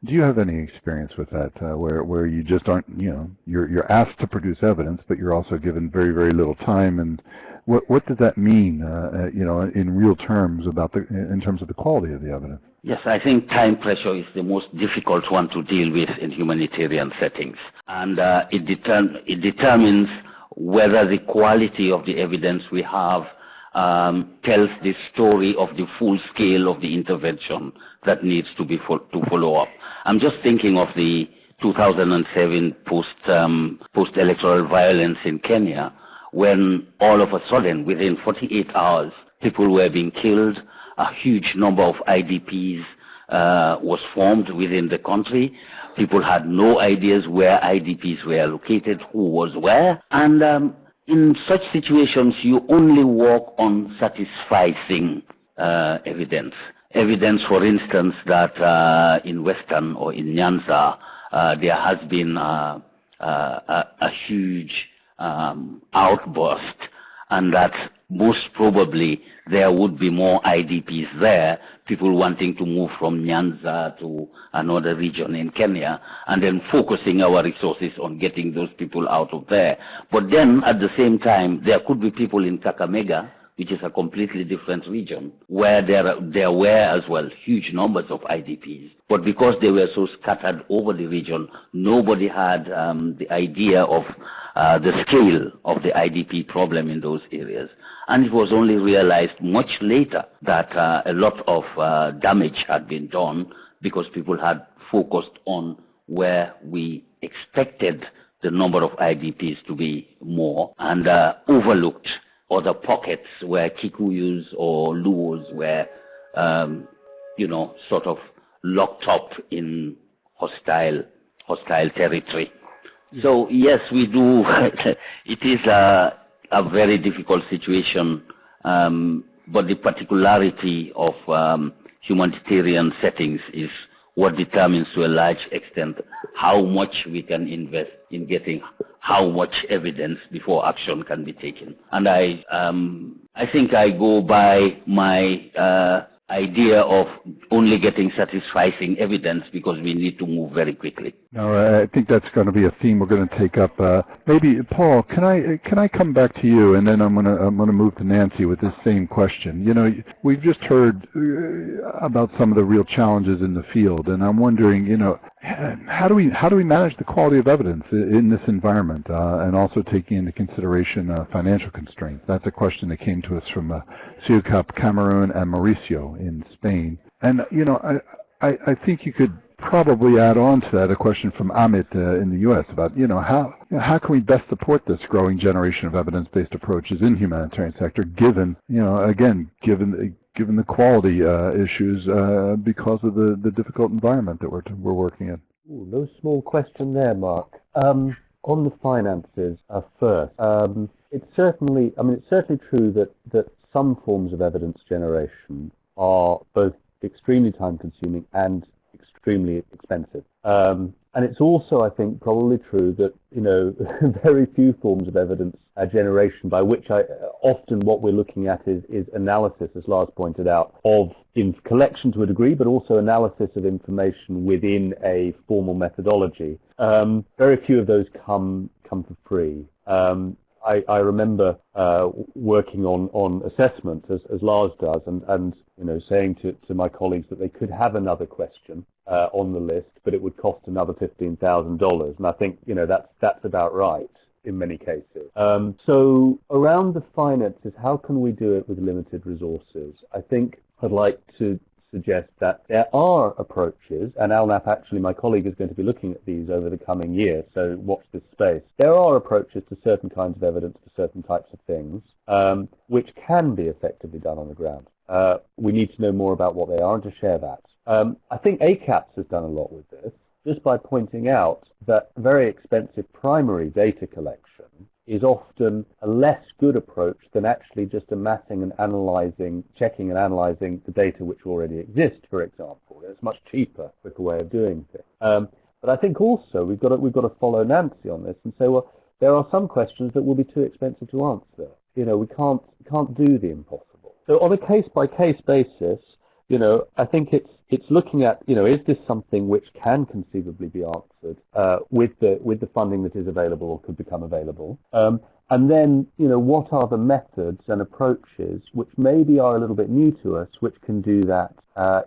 do you have any experience with that, where you just aren't, you're asked to produce evidence, but you're also given very, very little time? And what does that mean, in real terms in terms of the quality of the evidence? Yes, I think time pressure is the most difficult one to deal with in humanitarian settings. And it determines whether the quality of the evidence we have tells the story of the full scale of the intervention that needs to follow up. I'm just thinking of the 2007 post-electoral violence in Kenya, when all of a sudden, within 48 hours, people were being killed. A huge number of IDPs was formed within the country. People had no ideas where IDPs were located, who was where. And in such situations, you only work on satisfying evidence. Evidence, for instance, that in Western or in Nyanza, there has been a huge outburst, and that most probably there would be more IDPs there, people wanting to move from Nyanza to another region in Kenya, and then focusing our resources on getting those people out of there. But then at the same time, there could be people in Kakamega, which is a completely different region, where there were as well huge numbers of IDPs. But because they were so scattered over the region, nobody had the idea of the scale of the IDP problem in those areas. And it was only realized much later that a lot of damage had been done because people had focused on where we expected the number of IDPs to be more, and overlooked other pockets where Kikuyus or Luos were, sort of locked up in hostile territory. So yes, we do. It is a very difficult situation, but the particularity of humanitarian settings is what determines to a large extent how much we can invest in getting how much evidence before action can be taken. And I think I go by my idea of only getting satisfying evidence because we need to move very quickly. No, I think that's going to be a theme we're going to take up. Maybe Paul, can I come back to you, and then I'm going to move to Nancy with this same question. You know, we've just heard about some of the real challenges in the field, and I'm wondering, you know, how do we manage the quality of evidence in this environment, and also taking into consideration financial constraints? That's a question that came to us from Ceuta, Cameroon, and Mauricio in Spain. And you know, I think you could probably add on to that a question from Amit in the U.S. about, you know, how can we best support this growing generation of evidence-based approaches in humanitarian sector, given, you know, again, given the quality issues because of the difficult environment that we're working in. Ooh, no small question there, Mark. On the finances first, it's certainly true that some forms of evidence generation are both extremely time-consuming and extremely expensive. And it's also, I think, probably true that, you know, very few forms of evidence generation, by which often what we're looking at is analysis, as Lars pointed out, of in collection to a degree, but also analysis of information within a formal methodology. Very few of those come for free. I remember working on assessment, as Lars does, and you know, saying to my colleagues that they could have another question on the list, but it would cost another $15,000, and I think, you know, that's about right in many cases. So around the finances, how can we do it with limited resources? I think I'd like to suggest that there are approaches, and Alnap, actually, my colleague, is going to be looking at these over the coming year, so watch this space. There are approaches to certain kinds of evidence for certain types of things, which can be effectively done on the ground. We need to know more about what they are and to share that. I think Daycaps has done a lot with this, just by pointing out that very expensive primary data collection is often a less good approach than actually just amassing and analyzing, checking and analyzing the data which already exist, for example. It's a much cheaper, quicker way of doing things. But I think also we've got to follow Nancy on this and say, well, there are some questions that will be too expensive to answer. You know, we can't do the impossible. So on a case-by-case basis, you know, I think it's looking at, you know, is this something which can conceivably be answered with the funding that is available or could become available? And then, you know, what are the methods and approaches which maybe are a little bit new to us, which can do that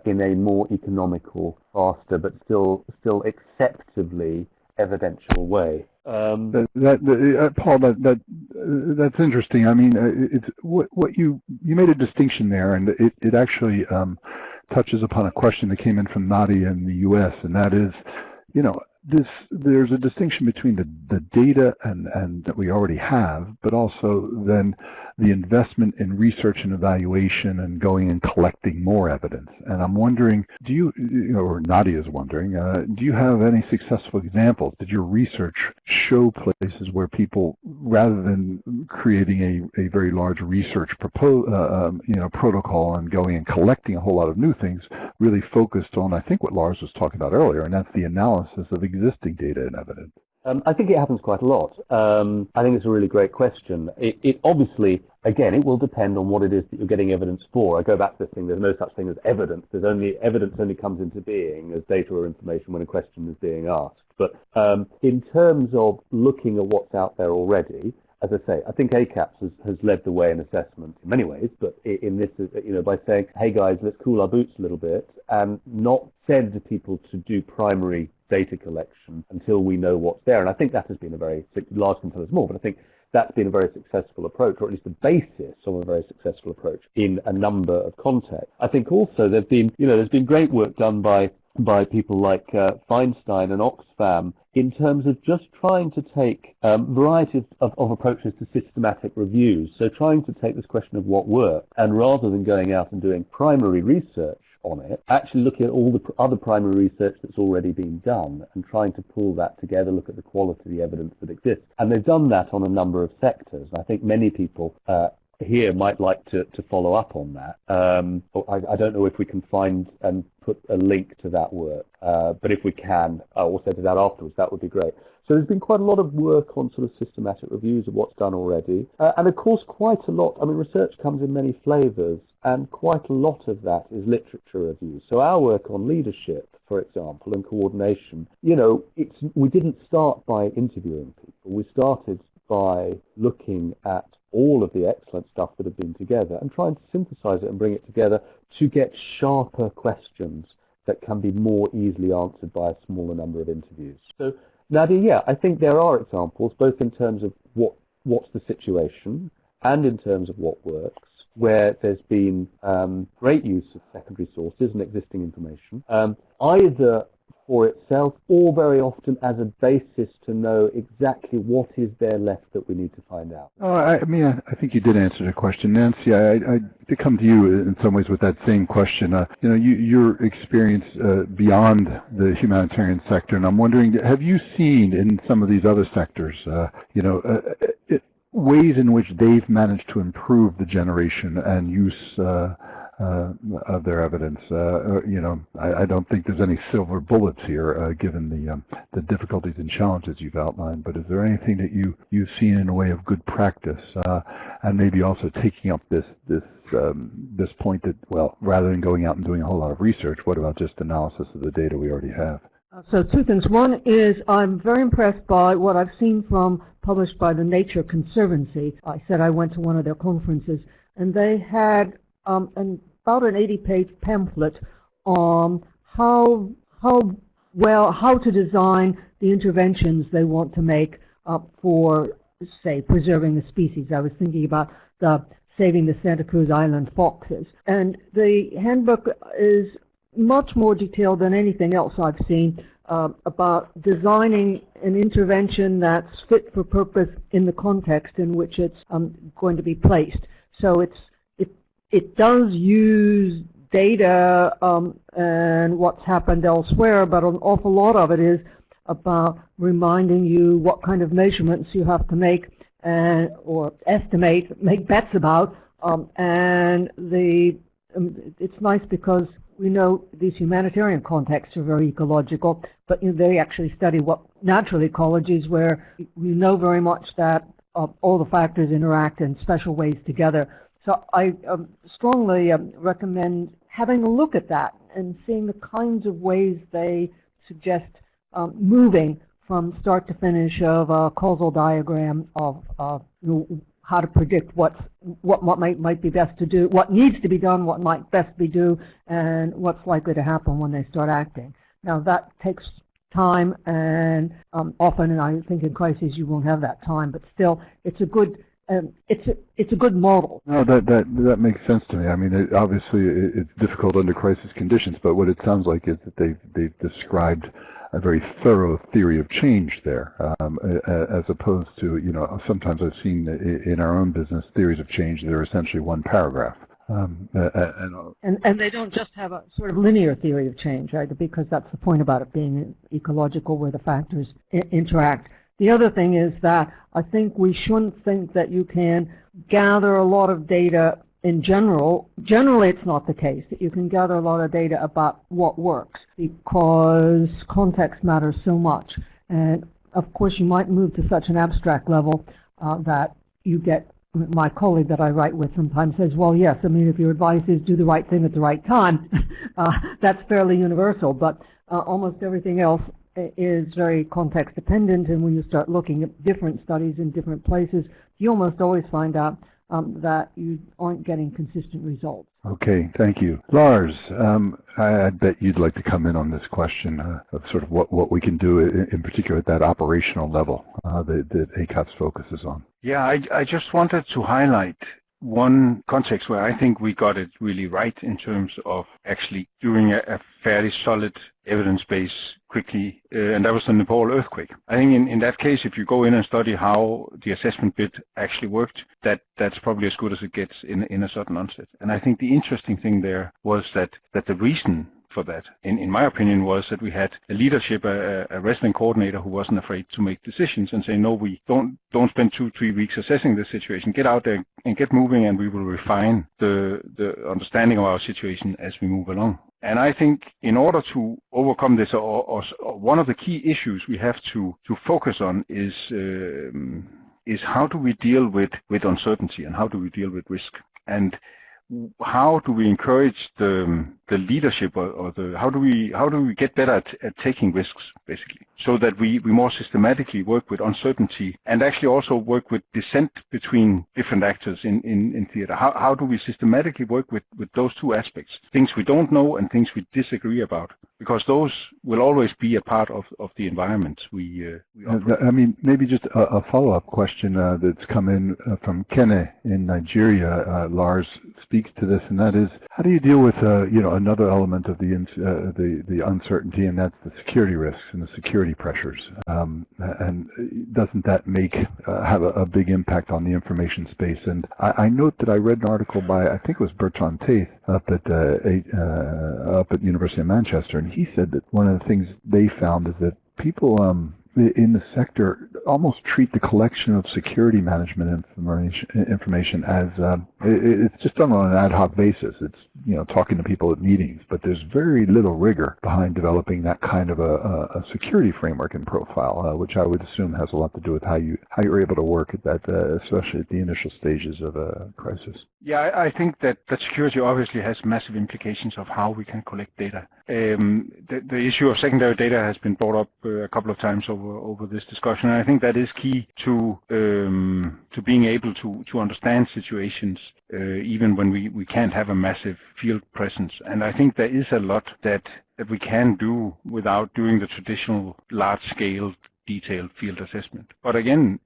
in a more economical, faster, but still acceptably evidential way? Paul, that's interesting. I mean, it's what you made a distinction there, and it actually touches upon a question that came in from Nadia in the U.S., and that is, you know, there's a distinction between the data and that we already have, but also then the investment in research and evaluation and going and collecting more evidence. And I'm wondering, or Nadia is wondering, do you have any successful examples? Did your research show places where people, rather than creating a very large research protocol and going and collecting a whole lot of new things, really focused on, I think, what Lars was talking about earlier, and that's the analysis of existing data and evidence? I think it happens quite a lot. I think it's a really great question. It obviously, again, it will depend on what it is that you're getting evidence for. I go back to this thing, there's no such thing as evidence. Evidence only comes into being as data or information when a question is being asked. But in terms of looking at what's out there already, as I say, I think Daycaps has led the way in assessment in many ways, but in this, you know, by saying, hey guys, let's cool our boots a little bit, and not send to people to do primary data collection until we know what's there. And I think that has been a very, Lars can tell us more, but I think that's been a very successful approach, or at least the basis of a very successful approach in a number of contexts. I think also there's been great work done by people like Feinstein and Oxfam in terms of just trying to take varieties of approaches to systematic reviews. So trying to take this question of what works, and rather than going out and doing primary research on it, actually looking at all the other primary research that's already been done and trying to pull that together, look at the quality of the evidence that exists. And they've done that on a number of sectors. I think many people here might like to follow up on that. I don't know if we can find and put a link to that work, but if we can, or send it out afterwards, that would be great. So there's been quite a lot of work on sort of systematic reviews of what's done already. And of course, quite a lot, I mean, research comes in many flavors, and quite a lot of that is literature reviews. So our work on leadership, for example, and coordination, we didn't start by interviewing people. We started by looking at all of the excellent stuff that had been together and trying to synthesize it and bring it together to get sharper questions that can be more easily answered by a smaller number of interviews. So, Nadia, yeah, I think there are examples, both in terms of what's the situation and in terms of what works, where there's been great use of secondary sources and existing information, either for itself or very often as a basis to know exactly what is there left that we need to find out. I think you did answer the question, Nancy. I to come to you in some ways with that same question. Your experience beyond the humanitarian sector, and I'm wondering, have you seen in some of these other sectors, ways in which they've managed to improve the generation and use of their evidence? I don't think there's any silver bullets here, given the difficulties and challenges you've outlined. But is there anything that you've seen in a way of good practice, and maybe also taking up this point that, well, rather than going out and doing a whole lot of research, what about just analysis of the data we already have? So two things. One is I'm very impressed by what I've seen published by the Nature Conservancy. I said I went to one of their conferences, and they had about an 80-page pamphlet on how to design the interventions they want to make for, say, preserving the species. I was thinking about saving the Santa Cruz Island foxes. And the handbook is much more detailed than anything else I've seen about designing an intervention that's fit for purpose in the context in which it's going to be placed. So it does use data and what's happened elsewhere, but an awful lot of it is about reminding you what kind of measurements you have to make or estimate, make bets about, and it's nice because we know these humanitarian contexts are very ecological, but they actually study what natural ecology is, where we know very much that all the factors interact in special ways together. So I strongly recommend having a look at that and seeing the kinds of ways they suggest moving from start to finish of a causal diagram of how to predict what might be best to do, what needs to be done, what might best be done, and what's likely to happen when they start acting. Now that takes time, and often, and I think in crises you won't have that time, but still, it's a good model. No, that makes sense to me. I mean, obviously it's difficult under crisis conditions, but what it sounds like is that they've described a very thorough theory of change there, as opposed to, sometimes I've seen in our own business theories of change that are essentially one paragraph. And they don't just have a sort of linear theory of change, right? Because that's the point about it being ecological, where the factors interact. The other thing is that I think we shouldn't think that you can gather a lot of data in general. Generally, it's not the case that you can gather a lot of data about what works, because context matters so much. And of course, you might move to such an abstract level that you get, my colleague that I write with sometimes says, well, yes, I mean, if your advice is do the right thing at the right time, that's fairly universal, but almost everything else is very context dependent, and when you start looking at different studies in different places, you almost always find out that you aren't getting consistent results. Okay, thank you. Lars, I bet you'd like to come in on this question of sort of what we can do in particular at that operational level that ACAPS focuses on. Yeah, I just wanted to highlight one context where I think we got it really right in terms of actually doing a fairly solid evidence base quickly, and that was the Nepal earthquake. I think in that case, if you go in and study how the assessment bit actually worked, that's probably as good as it gets in a sudden onset. And I think the interesting thing there was that the reason for that, in my opinion, was that we had a leadership, a wrestling coordinator who wasn't afraid to make decisions and say, no, we don't spend 2-3 weeks assessing this situation. Get out there and get moving, and we will refine the understanding of our situation as we move along. And I think in order to overcome this, or one of the key issues we have to focus on is how do we deal with uncertainty, and how do we deal with risk, and how do we encourage the leadership, or how do we get better at taking risks, basically, so that we more systematically work with uncertainty and actually also work with dissent between different actors in theater. How do we systematically work with those two aspects, things we don't know and things we disagree about, because those will always be a part of the environment we operate. I mean, maybe just a follow-up question that's come in from Kene in Nigeria. Lars speaks to this, and that is, how do you deal with another element of the uncertainty, and that's the security risks and the security pressures, and doesn't that have a big impact on the information space? And I note that I read an article by, I think it was Bertrand Taith up at University of Manchester, and he said that one of the things they found is that people in the sector almost treat the collection of security management information as it's just done on an ad hoc basis. It's talking to people at meetings, but there's very little rigor behind developing that kind of a security framework and profile, which I would assume has a lot to do with how you're able to work at that, especially at the initial stages of a crisis. Yeah, I think that security obviously has massive implications of how we can collect data. The issue of secondary data has been brought up a couple of times over this discussion, and I think that is key to being able to understand situations even when we can't have a massive field presence. And I think there is a lot that we can do without doing the traditional large-scale detailed field assessment. But again,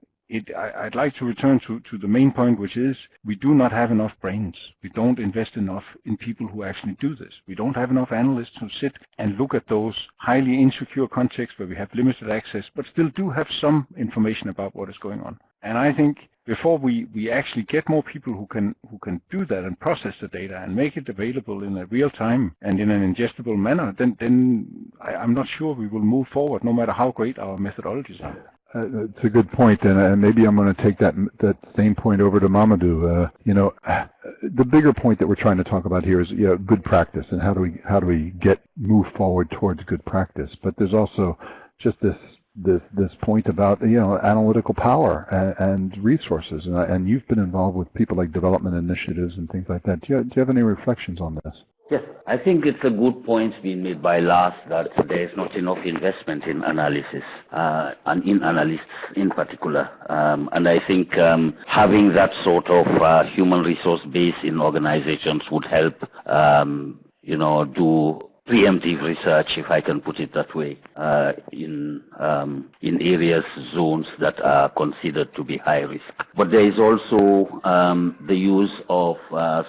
I'd like to return to the main point, which is we do not have enough brains. We don't invest enough in people who actually do this. We don't have enough analysts who sit and look at those highly insecure contexts where we have limited access, but still do have some information about what is going on. And I think before we actually get more people who can do that and process the data and make it available in a real time and in an ingestible manner, then I'm not sure we will move forward, no matter how great our methodologies are. It's a good point, and maybe I'm going to take that same point over to Mamadou. The bigger point that we're trying to talk about here is good practice, and how do we move forward towards good practice. But there's also just this point about analytical power and resources, and you've been involved with people like development initiatives and things like that. Do you have any reflections on this? Yes, I think it's a good point being made by Lars that there is not enough investment in analysis, and in analysts in particular. And I think having that sort of human resource base in organizations would help, do preemptive research, if I can put it that way, in areas, zones that are considered to be high risk. But there is also the use of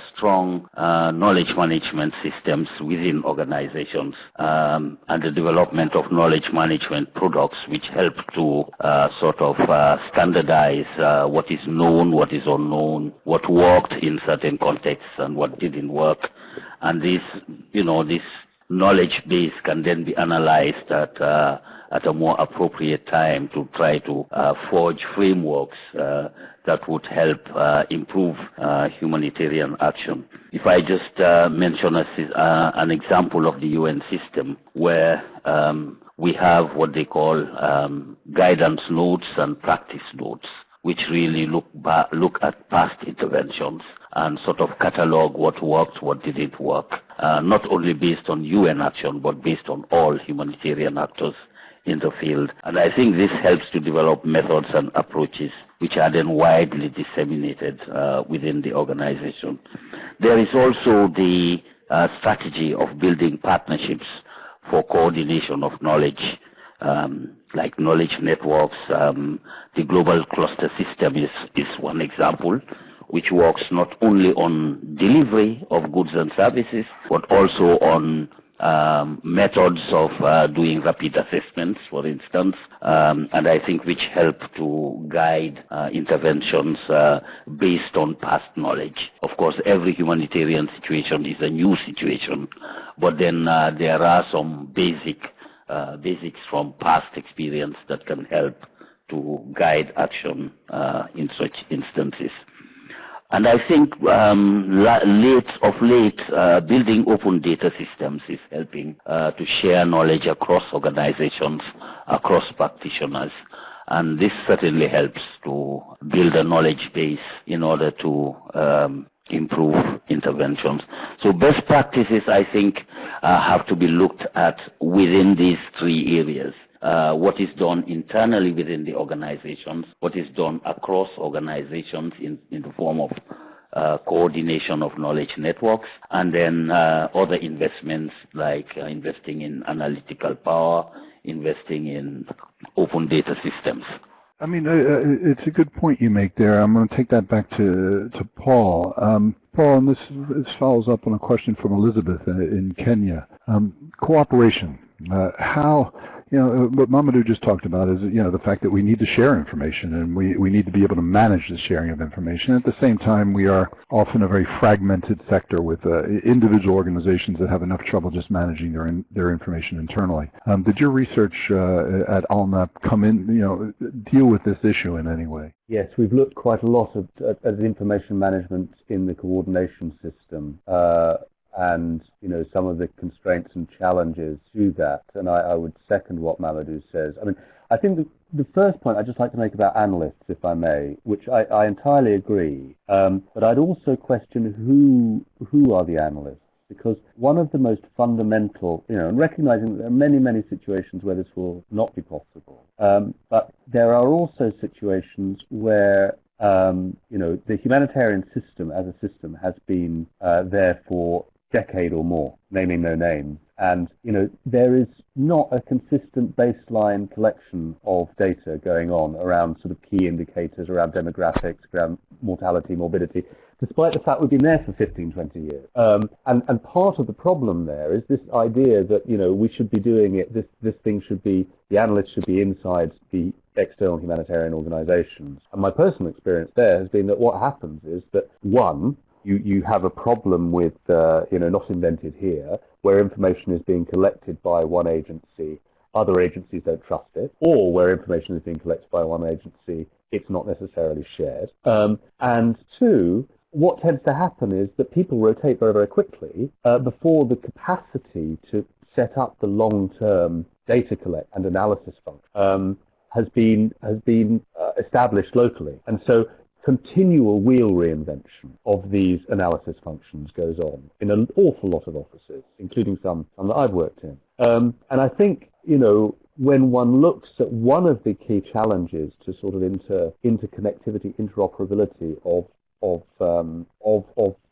strong knowledge management systems within organizations, and the development of knowledge management products which help to standardize what is known, what is unknown, what worked in certain contexts and what didn't work. And this knowledge base can then be analyzed at a more appropriate time to try to forge frameworks that would help improve humanitarian action. If I just mention an example of the UN system where we have what they call guidance notes and practice notes, which really look at past interventions and sort of catalog what worked, what didn't work, not only based on UN action, but based on all humanitarian actors in the field. And I think this helps to develop methods and approaches which are then widely disseminated within the organization. There is also the strategy of building partnerships for coordination of knowledge, like knowledge networks. The global cluster system is one example, which works not only on delivery of goods and services, but also on methods of doing rapid assessments, for instance, and I think which help to guide interventions based on past knowledge. Of course, every humanitarian situation is a new situation, but then there are some basics from past experience that can help to guide action in such instances. And I think late, building open data systems is helping to share knowledge across organizations, across practitioners. And this certainly helps to build a knowledge base in order to improve interventions. So best practices, I think, have to be looked at within these three areas. What is done internally within the organizations, what is done across organizations in the form of coordination of knowledge networks, and then other investments like investing in analytical power, investing in open data systems. I mean, it's a good point you make there. I'm going to take that back to Paul. Paul, and this follows up on a question from Elizabeth in Kenya. Cooperation. How, what Mamadou just talked about is, the fact that we need to share information, and we need to be able to manage the sharing of information. At the same time, we are often a very fragmented sector with individual organizations that have enough trouble just managing their information internally. Did your research at ALNAP come in, deal with this issue in any way? Yes, we've looked quite a lot at information management in the coordination system. And some of the constraints and challenges to that, and I would second what Mamadou says. I mean, I think the first point I'd just like to make about analysts, if I may, which I entirely agree, but I'd also question who are the analysts, because one of the most fundamental, and recognizing that there are many situations where this will not be possible, but there are also situations where the humanitarian system as a system has been there for decade or more, naming no names. And, there is not a consistent baseline collection of data going on around sort of key indicators, around demographics, around mortality, morbidity, despite the fact we've been there for 15, 20 years. And part of the problem there is this idea that, we should be doing it, this thing should be, the analysts should be inside the external humanitarian organizations. And my personal experience there has been that what happens is that, one, you have a problem with, not invented here, where information is being collected by one agency, other agencies don't trust it, or where information is being collected by one agency, it's not necessarily shared. And two, what tends to happen is that people rotate very, very quickly before the capacity to set up the long-term data collect and analysis function has been established locally. And so continual wheel reinvention of these analysis functions goes on in an awful lot of offices, including some that I've worked in. And I think, when one looks at one of the key challenges to sort of interconnectivity, interoperability of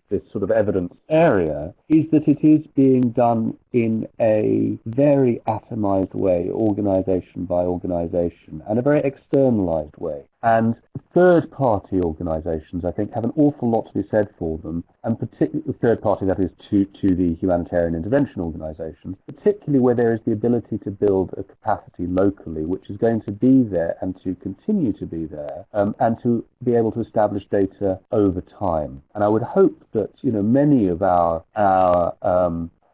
this sort of evidence area, is that it is being done in a very atomized way, organization by organization, and a very externalized way. And third-party organizations, I think, have an awful lot to be said for them, and particularly third-party, that is, to the humanitarian intervention organizations, particularly where there is the ability to build a capacity locally, which is going to be there and to continue to be there, and to be able to establish data over time. And I would hope that, many of our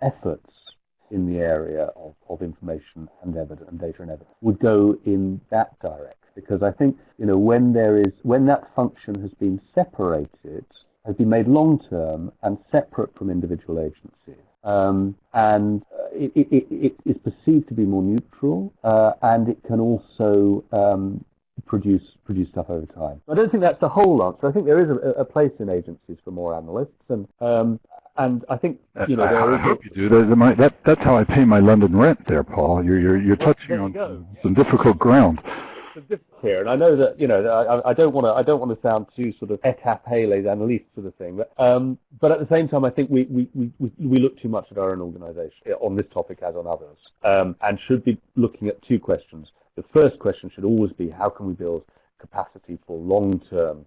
efforts in the area of information and evidence and data and evidence would go in that direction. Because I think, when that function has been separated, has been made long-term and separate from individual agencies, and it is perceived to be more neutral, and it can also produce stuff over time. I don't think that's the whole answer. I think there is a place in agencies for more analysts, and I think I hope you do. That's how I pay my London rent, there, Paul. You're touching on some difficult ground. Here, and I know that I don't want to sound too sort of étapé les analystes sort of thing, but at the same time I think we look too much at our own organisation on this topic as on others, and should be looking at two questions. The first question should always be, how can we build capacity for long-term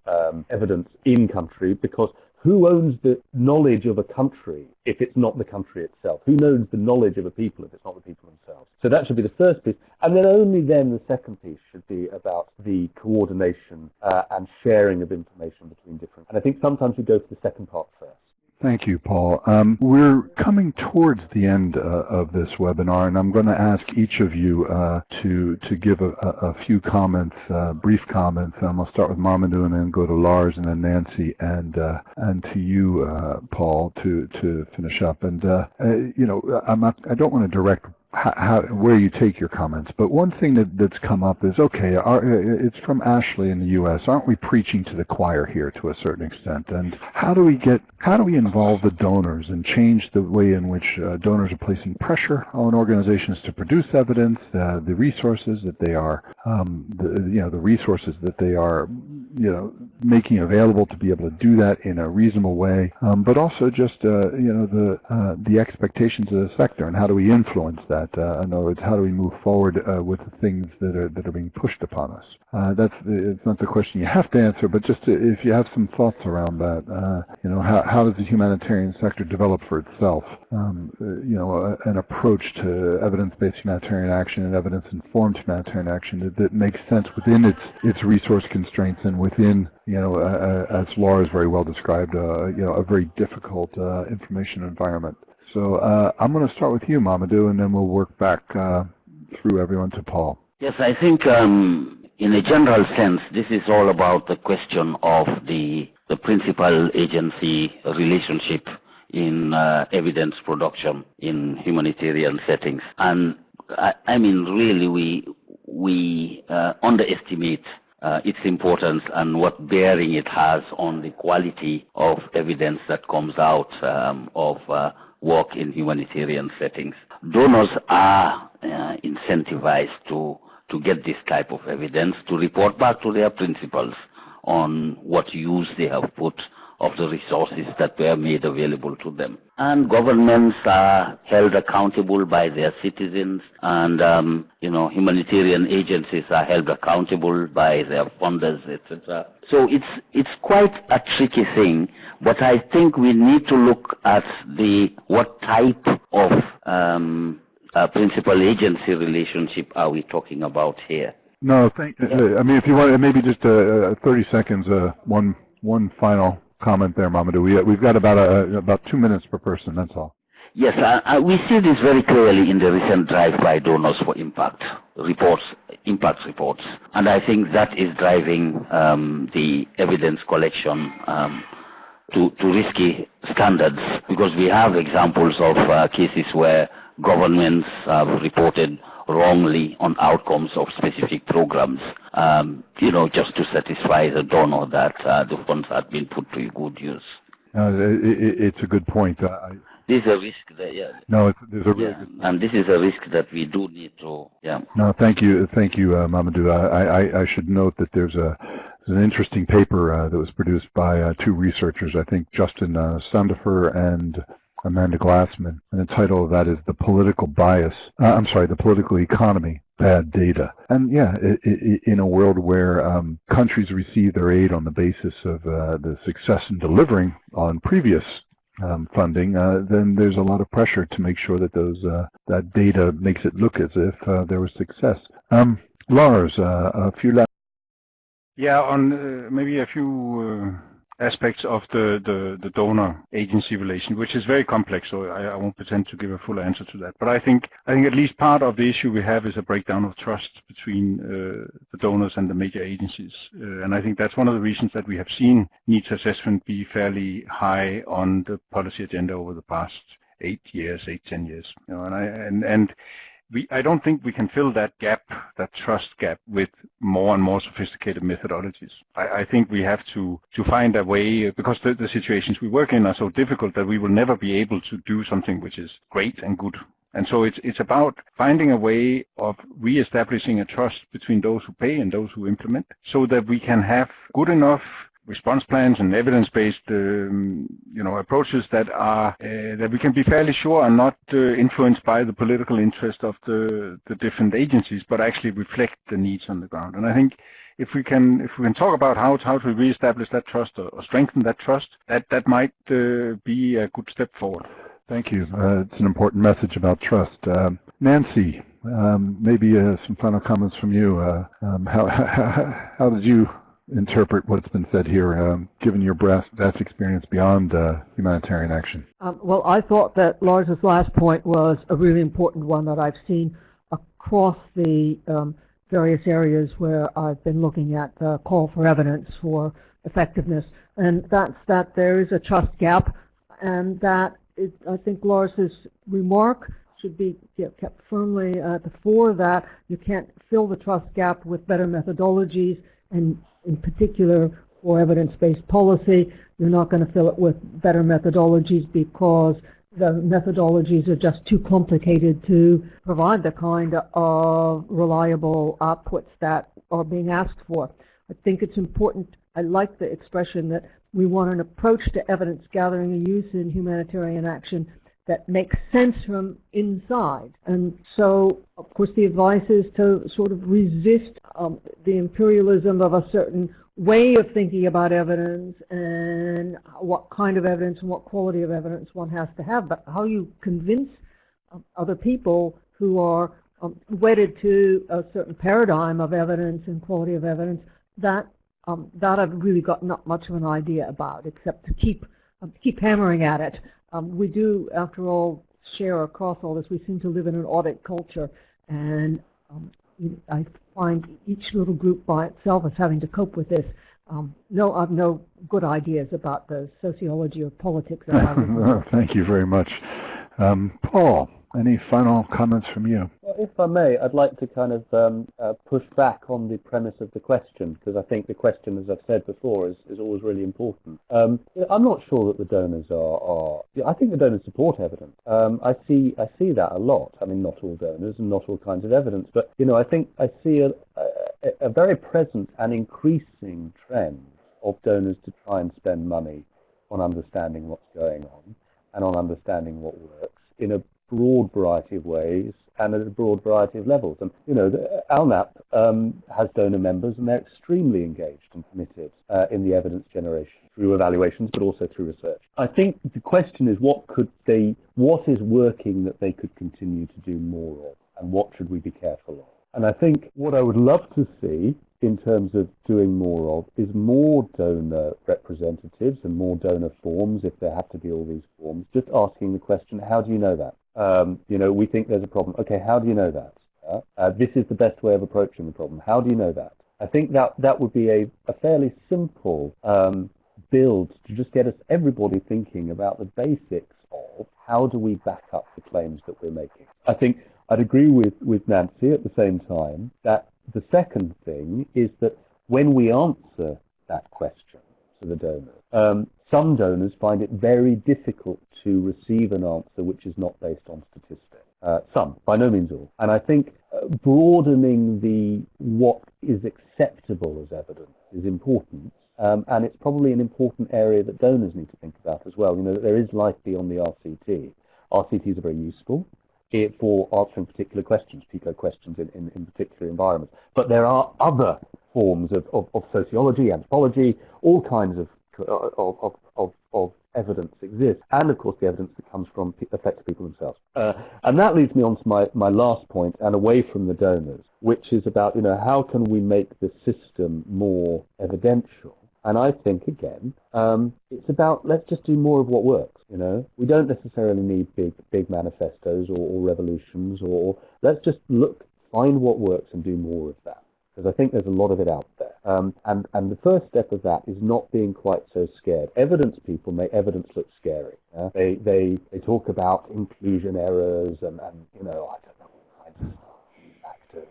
evidence in country, because who owns the knowledge of a country if it's not the country itself? Who knows the knowledge of a people if it's not the people themselves? So that should be the first piece. And then only then the second piece should be about the coordination and sharing of information between different. And I think sometimes we go for the second part first. Thank you, Paul. We're coming towards the end of this webinar, and I'm going to ask each of you to give a few comments, brief comments. I'll start with Mamadou and then go to Lars and then Nancy and to you, Paul, to finish up. And you know, I don't want to direct where you take your comments, but one thing that's come up is, okay, it's from Ashley in the U.S. Aren't we preaching to the choir here to a certain extent? And how do we involve the donors and change the way in which donors are placing pressure on organizations to produce evidence, the resources that they are, the resources that they are, making available to be able to do that in a reasonable way, but also just, the expectations of the sector and how do we influence that? In other words, how do we move forward with the things that are being pushed upon us? It's not the question you have to answer, but just if you have some thoughts around that, how does the humanitarian sector develop for itself? An approach to evidence-based humanitarian action and evidence-informed humanitarian action that makes sense within its resource constraints and within, as Laura has very well described, a very difficult information environment. So I'm going to start with you, Mamadou, and then we'll work back through everyone to Paul. Yes, I think in a general sense, this is all about the question of the principal agency relationship in evidence production in humanitarian settings. And I mean, really, we underestimate its importance and what bearing it has on the quality of evidence that comes out of work in humanitarian settings. Donors are incentivized to get this type of evidence, to report back to their principals on what use they have put of the resources that were made available to them. And governments are held accountable by their citizens, and humanitarian agencies are held accountable by their funders, etc. So it's quite a tricky thing, but I think we need to look at what type of principal agency relationship are we talking about here. No, I mean, if you want, maybe just 30 seconds, one final comment there, Mamadou. We've got about 2 minutes per person, that's all. Yes, we see this very clearly in the recent drive by donors for impact reports, and I think that is driving the evidence collection to risky standards, because we have examples of cases where governments have reported wrongly on outcomes of specific programs, just to satisfy the donor that the funds had been put to good use. It's a good point. This is a risk that, there's a really good point. And this is a risk that we do need to, No, thank you, Mamadou. I should note that there's an interesting paper that was produced by two researchers, I think Justin Sandifer and Amanda Glassman, and the title of that is The Political Economy, Bad Data. And in a world where countries receive their aid on the basis of the success in delivering on previous funding, then there's a lot of pressure to make sure that that data makes it look as if there was success. Lars, a few last. Yeah, on maybe a few aspects of the donor-agency relation, which is very complex, so I won't pretend to give a full answer to that. But I think at least part of the issue we have is a breakdown of trust between the donors and the major agencies. And I think that's one of the reasons that we have seen needs assessment be fairly high on the policy agenda over the past 10 years. I don't think we can fill that gap, that trust gap, with more and more sophisticated methodologies. I think we have to find a way, because the situations we work in are so difficult that we will never be able to do something which is great and good. And so it's about finding a way of reestablishing a trust between those who pay and those who implement, so that we can have good enough response plans and evidence-based approaches that are that we can be fairly sure are not influenced by the political interest of the different agencies, but actually reflect the needs on the ground. And I think if we can talk about how to reestablish that trust or strengthen that trust, that might be a good step forward. Thank you. It's an important message about trust. Nancy, maybe some final comments from you. How did you interpret what's been said here, given your vast experience beyond humanitarian action? Well, I thought that Lars's last point was a really important one that I've seen across the various areas where I've been looking at the call for evidence for effectiveness, and that's that there is a trust gap, and that I think Lars's remark should be kept firmly at the fore, that you can't fill the trust gap with better methodologies, and in particular for evidence-based policy, you're not going to fill it with better methodologies because the methodologies are just too complicated to provide the kind of reliable outputs that are being asked for. I think it's important. I like the expression that we want an approach to evidence gathering and use in humanitarian action that makes sense from inside. And so, of course, the advice is to sort of resist the imperialism of a certain way of thinking about evidence and what kind of evidence and what quality of evidence one has to have, but how you convince other people who are wedded to a certain paradigm of evidence and quality of evidence, that I've really got not much of an idea about, except to keep hammering at it. We do, after all, share across all this. We seem to live in an audit culture, and I find each little group by itself is having to cope with this. No, I've no good ideas about the sociology or politics of how Thank you very much. Paul, any final comments from you? Well, if I may, I'd like to kind of push back on the premise of the question, because I think the question, as I've said before, is always really important. I'm not sure that the donors are I think the donors support evidence. I see that a lot. I mean, not all donors and not all kinds of evidence, but I think I see a very present and increasing trend of donors to try and spend money on understanding what's going on and on understanding what works in a broad variety of ways and at a broad variety of levels. And, ALNAP has donor members, and they're extremely engaged and committed in the evidence generation through evaluations, but also through research. I think the question is what is working that they could continue to do more of, and what should we be careful of? And I think what I would love to see in terms of doing more of is more donor representatives and more donor forms, if there have to be all these forms, just asking the question, how do you know that? We think there's a problem. Okay, how do you know that? This is the best way of approaching the problem. How do you know that? I think that would be a fairly simple build to just get everybody thinking about the basics of how do we back up the claims that we're making. I think I'd agree with Nancy at the same time that the second thing is that when we answer that question to the donor, some donors find it very difficult to receive an answer which is not based on statistics. Some, by no means all. And I think broadening what is acceptable as evidence is important, and it's probably an important area that donors need to think about as well. That there is life beyond the RCT. RCTs are very useful for answering particular questions, PICO questions in particular environments. But there are other forms of sociology, anthropology, all kinds of evidence exists, and of course the evidence that comes from affected people themselves. And that leads me on to my last point, and away from the donors, which is about how can we make the system more evidential. And I think again, it's about let's just do more of what works. We don't necessarily need big manifestos or revolutions, or let's just find what works and do more of that. Because I think there's a lot of it out there. And the first step of that is not being quite so scared. Evidence people make evidence look scary. They talk about inclusion errors and I don't know, all kinds of factors.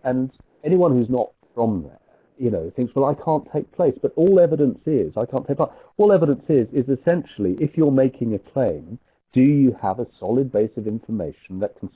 And anyone who's not from there, thinks, well, I can't take place. But all evidence is, I can't take part. All evidence is essentially, if you're making a claim, Do you have a solid base of information that can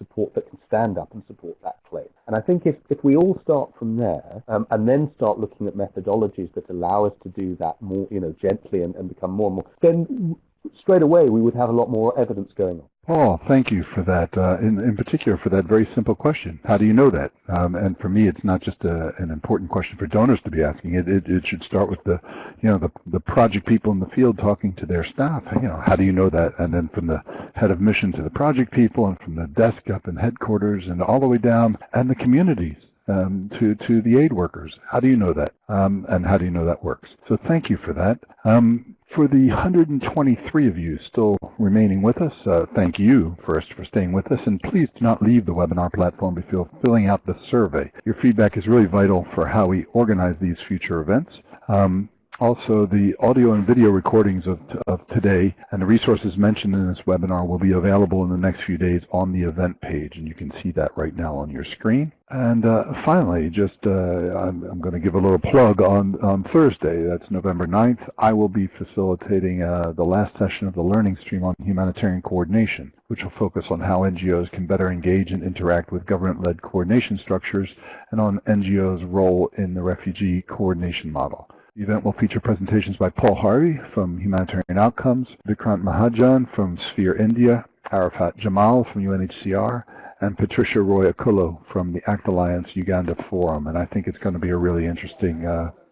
stand up and support that claim? And I think if we all start from there, and then start looking at methodologies that allow us to do that more, gently and become more and more, then straight away we would have a lot more evidence going on. Paul, thank you for that, in particular for that very simple question. How do you know that? And for me, it's not just an important question for donors to be asking. It should start with the project people in the field talking to their staff. How do you know that? And then from the head of mission to the project people, and from the desk up in headquarters and all the way down, and the communities. To the aid workers. How do you know that? And how do you know that works? So thank you for that. For the 123 of you still remaining with us, thank you first for staying with us, and please do not leave the webinar platform before filling out the survey. Your feedback is really vital for how we organize these future events. Also, the audio and video recordings of today and the resources mentioned in this webinar will be available in the next few days on the event page, and you can see that right now on your screen. And finally, I'm going to give a little plug on Thursday. That's November 9th. I will be facilitating the last session of the learning stream on humanitarian coordination, which will focus on how NGOs can better engage and interact with government-led coordination structures, and on NGOs' role in the refugee coordination model. The event will feature presentations by Paul Harvey from Humanitarian Outcomes, Vikrant Mahajan from Sphere India, Arafat Jamal from UNHCR, and Patricia Roy Akulo from the ACT Alliance Uganda Forum. And I think it's going to be a really interesting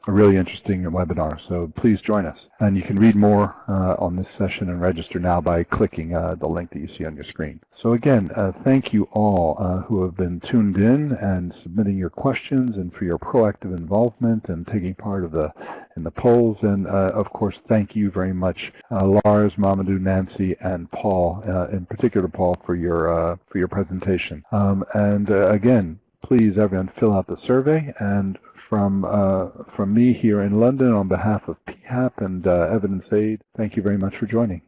webinar, so please join us. And you can read more on this session and register now by clicking the link that you see on your screen. So again, thank you all who have been tuned in and submitting your questions, and for your proactive involvement and taking part in the polls. And of course, thank you very much, Lars, Mamadou, Nancy, and Paul, in particular Paul, for your presentation. Again, please everyone fill out the survey. And from me here in London, on behalf of PHAP and Evidence Aid, thank you very much for joining.